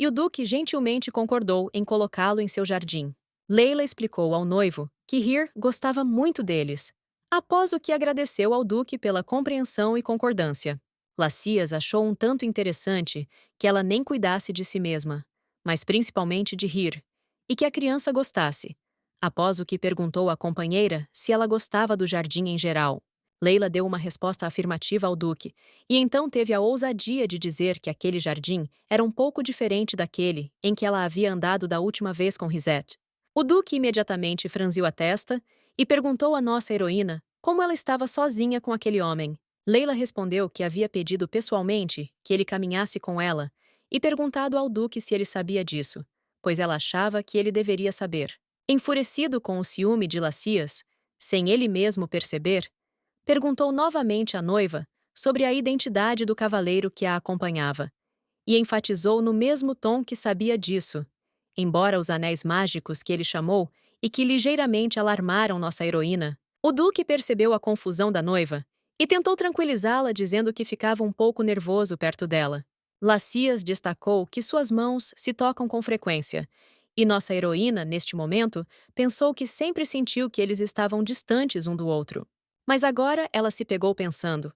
e o Duque gentilmente concordou em colocá-lo em seu jardim. Leila explicou ao noivo que Heer gostava muito deles, após o que agradeceu ao Duque pela compreensão e concordância. Lacias achou um tanto interessante que ela nem cuidasse de si mesma, mas principalmente de Heer, e que a criança gostasse, após o que perguntou à companheira se ela gostava do jardim em geral. Leila deu uma resposta afirmativa ao Duque, e então teve a ousadia de dizer que aquele jardim era um pouco diferente daquele em que ela havia andado da última vez com Risette. O Duque imediatamente franziu a testa e perguntou à nossa heroína como ela estava sozinha com aquele homem. Leila respondeu que havia pedido pessoalmente que ele caminhasse com ela e perguntado ao Duque se ele sabia disso, pois ela achava que ele deveria saber. Enfurecido com o ciúme de Lacias, sem ele mesmo perceber, perguntou novamente à noiva sobre a identidade do cavaleiro que a acompanhava, e enfatizou no mesmo tom que sabia disso, embora os anéis mágicos que ele chamou e que ligeiramente alarmaram nossa heroína. O Duque percebeu a confusão da noiva e tentou tranquilizá-la dizendo que ficava um pouco nervoso perto dela. Lacias destacou que suas mãos se tocam com frequência, e nossa heroína, neste momento, pensou que sempre sentiu que eles estavam distantes um do outro. Mas agora ela se pegou pensando,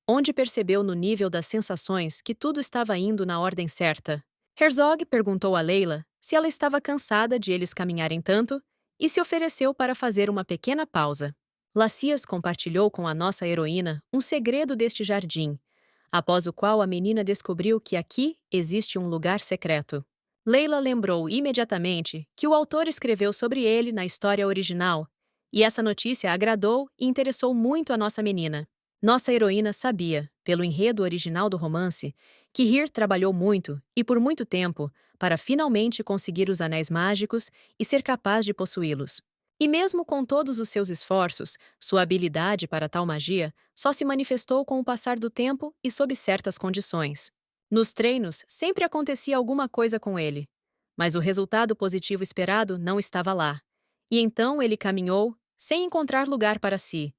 onde percebeu no nível das sensações que tudo estava indo na ordem certa. Herzog perguntou a Leila se ela estava cansada de eles caminharem tanto e se ofereceu para fazer uma pequena pausa. Lacias compartilhou com a nossa heroína um segredo deste jardim, após o qual a menina descobriu que aqui existe um lugar secreto. Leila lembrou imediatamente que o autor escreveu sobre ele na história original, e essa notícia agradou e interessou muito a nossa menina. Nossa heroína sabia, pelo enredo original do romance, que Hir trabalhou muito e por muito tempo para finalmente conseguir os anéis mágicos e ser capaz de possuí-los. E mesmo com todos os seus esforços, sua habilidade para tal magia só se manifestou com o passar do tempo e sob certas condições. Nos treinos, sempre acontecia alguma coisa com ele, mas o resultado positivo esperado não estava lá. E então ele caminhou, sem encontrar lugar para si,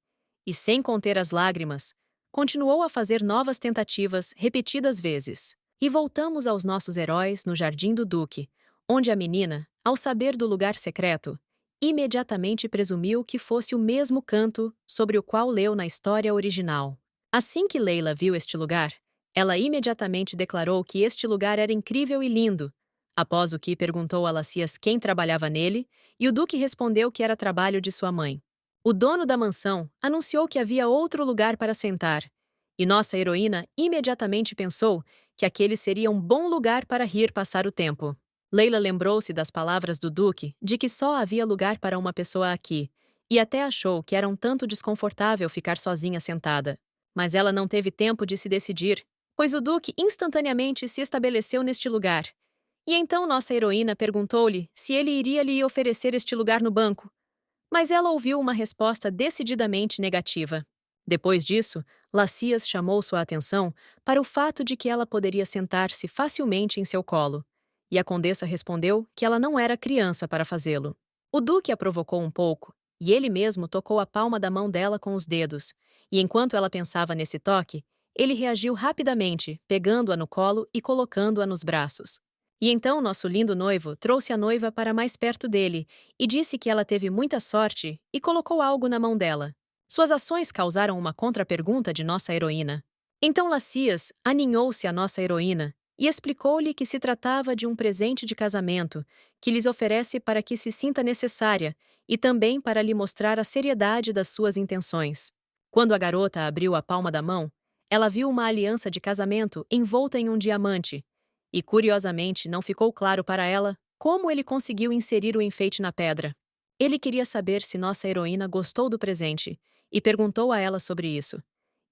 e sem conter as lágrimas, continuou a fazer novas tentativas repetidas vezes. E voltamos aos nossos heróis no Jardim do Duque, onde a menina, ao saber do lugar secreto, imediatamente presumiu que fosse o mesmo canto sobre o qual leu na história original. Assim que Leila viu este lugar, ela imediatamente declarou que este lugar era incrível e lindo, após o que perguntou a Lacias quem trabalhava nele, e o Duque respondeu que era trabalho de sua mãe. O dono da mansão anunciou que havia outro lugar para sentar, e nossa heroína imediatamente pensou que aquele seria um bom lugar para rir passar o tempo. Leila lembrou-se das palavras do Duque de que só havia lugar para uma pessoa aqui, e até achou que era um tanto desconfortável ficar sozinha sentada. Mas ela não teve tempo de se decidir, pois o Duque instantaneamente se estabeleceu neste lugar. E então nossa heroína perguntou-lhe se ele iria lhe oferecer este lugar no banco. Mas ela ouviu uma resposta decididamente negativa. Depois disso, Lacias chamou sua atenção para o fato de que ela poderia sentar-se facilmente em seu colo, e a condessa respondeu que ela não era criança para fazê-lo. O Duque a provocou um pouco, e ele mesmo tocou a palma da mão dela com os dedos, e enquanto ela pensava nesse toque, ele reagiu rapidamente, pegando-a no colo e colocando-a nos braços. E então nosso lindo noivo trouxe a noiva para mais perto dele e disse que ela teve muita sorte e colocou algo na mão dela. Suas ações causaram uma contrapergunta de nossa heroína. Então Lacias aninhou-se à nossa heroína e explicou-lhe que se tratava de um presente de casamento que lhes oferece para que se sinta necessária e também para lhe mostrar a seriedade das suas intenções. Quando a garota abriu a palma da mão, ela viu uma aliança de casamento envolta em um diamante, e curiosamente não ficou claro para ela como ele conseguiu inserir o enfeite na pedra. Ele queria saber se nossa heroína gostou do presente e perguntou a ela sobre isso.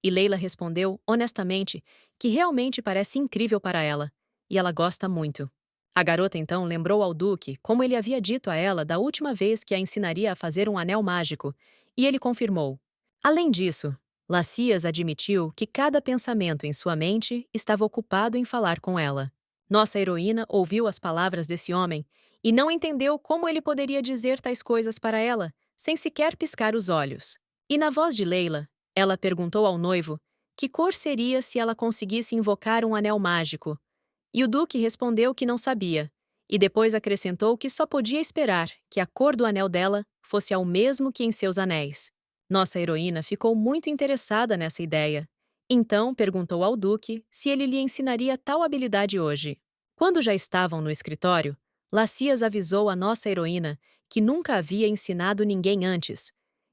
E Leila respondeu, honestamente, que realmente parece incrível para ela, e ela gosta muito. A garota então lembrou ao Duque como ele havia dito a ela da última vez que a ensinaria a fazer um anel mágico, e ele confirmou. Além disso, Lacias admitiu que cada pensamento em sua mente estava ocupado em falar com ela. Nossa heroína ouviu as palavras desse homem e não entendeu como ele poderia dizer tais coisas para ela, sem sequer piscar os olhos. E na voz de Leila, ela perguntou ao noivo que cor seria se ela conseguisse invocar um anel mágico. E o Duque respondeu que não sabia, e depois acrescentou que só podia esperar que a cor do anel dela fosse ao mesmo que em seus anéis. Nossa heroína ficou muito interessada nessa ideia. Então perguntou ao Duque se ele lhe ensinaria tal habilidade hoje. Quando já estavam no escritório, Lacias avisou a nossa heroína que nunca havia ensinado ninguém antes,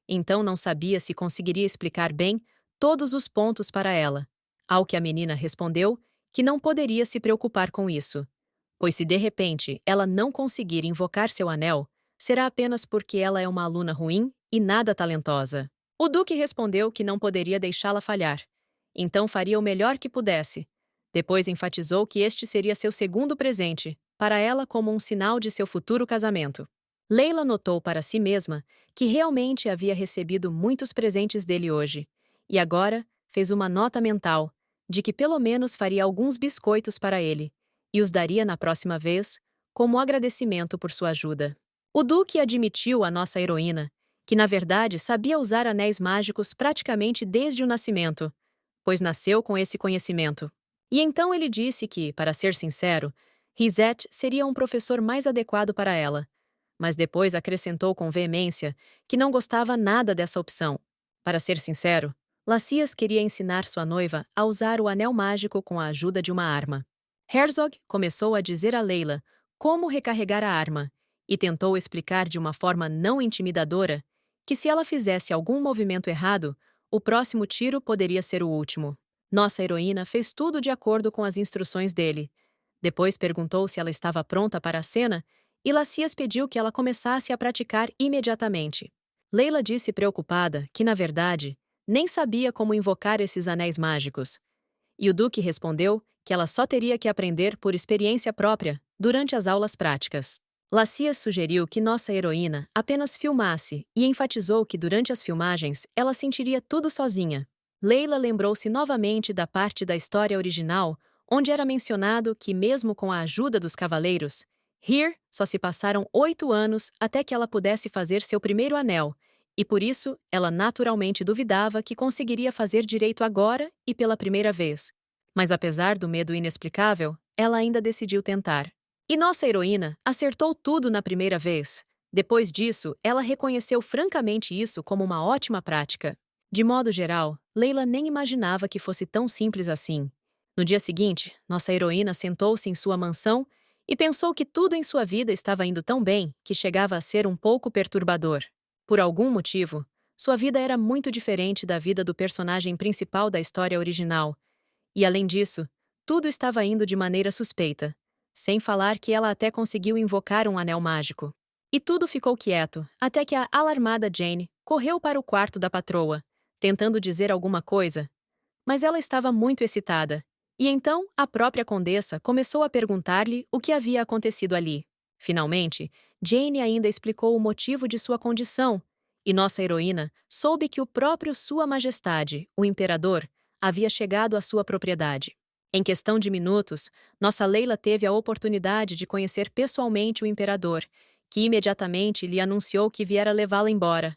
Então não sabia se conseguiria explicar bem todos os pontos para ela. Ao que a menina respondeu que não poderia se preocupar com isso, pois se de repente ela não conseguir invocar seu anel, será apenas porque ela é uma aluna ruim e nada talentosa. O Duque respondeu que não poderia deixá-la falhar, então faria o melhor que pudesse. Depois enfatizou que este seria seu segundo presente, para ela como um sinal de seu futuro casamento. Leila notou para si mesma que realmente havia recebido muitos presentes dele hoje, e agora fez uma nota mental de que pelo menos faria alguns biscoitos para ele, e os daria na próxima vez, como agradecimento por sua ajuda. O Duque admitiu à nossa heroína que, na verdade, sabia usar anéis mágicos praticamente desde o nascimento, pois nasceu com esse conhecimento. E então ele disse que, para ser sincero, Risette seria um professor mais adequado para ela, mas depois acrescentou com veemência que não gostava nada dessa opção. Para ser sincero, Lacias queria ensinar sua noiva a usar o anel mágico com a ajuda de uma arma. Herzog começou a dizer a Leila como recarregar a arma e tentou explicar de uma forma não intimidadora que se ela fizesse algum movimento errado, o próximo tiro poderia ser o último. Nossa heroína fez tudo de acordo com as instruções dele. Depois perguntou se ela estava pronta para a cena e Lacias pediu que ela começasse a praticar imediatamente. Leila disse preocupada que, na verdade, nem sabia como invocar esses anéis mágicos. E o Duque respondeu que ela só teria que aprender por experiência própria durante as aulas práticas. Lacias sugeriu que nossa heroína apenas filmasse e enfatizou que durante as filmagens ela sentiria tudo sozinha. Leila lembrou-se novamente da parte da história original onde era mencionado que, mesmo com a ajuda dos cavaleiros, Here só se passaram 8 anos até que ela pudesse fazer seu primeiro anel, e por isso ela naturalmente duvidava que conseguiria fazer direito agora e pela primeira vez. Mas apesar do medo inexplicável, ela ainda decidiu tentar. E nossa heroína acertou tudo na primeira vez. Depois disso, ela reconheceu francamente isso como uma ótima prática. De modo geral, Leila nem imaginava que fosse tão simples assim. No dia seguinte, nossa heroína sentou-se em sua mansão e pensou que tudo em sua vida estava indo tão bem que chegava a ser um pouco perturbador. Por algum motivo, sua vida era muito diferente da vida do personagem principal da história original. E além disso, tudo estava indo de maneira suspeita, sem falar que ela até conseguiu invocar um anel mágico. E tudo ficou quieto, até que a alarmada Jane correu para o quarto da patroa, tentando dizer alguma coisa, mas ela estava muito excitada. E então a própria condessa começou a perguntar-lhe o que havia acontecido ali. Finalmente, Jane ainda explicou o motivo de sua condição, e nossa heroína soube que o próprio Sua Majestade, o Imperador, havia chegado à sua propriedade. Em questão de minutos, nossa Leila teve a oportunidade de conhecer pessoalmente o Imperador, que imediatamente lhe anunciou que viera levá-la embora.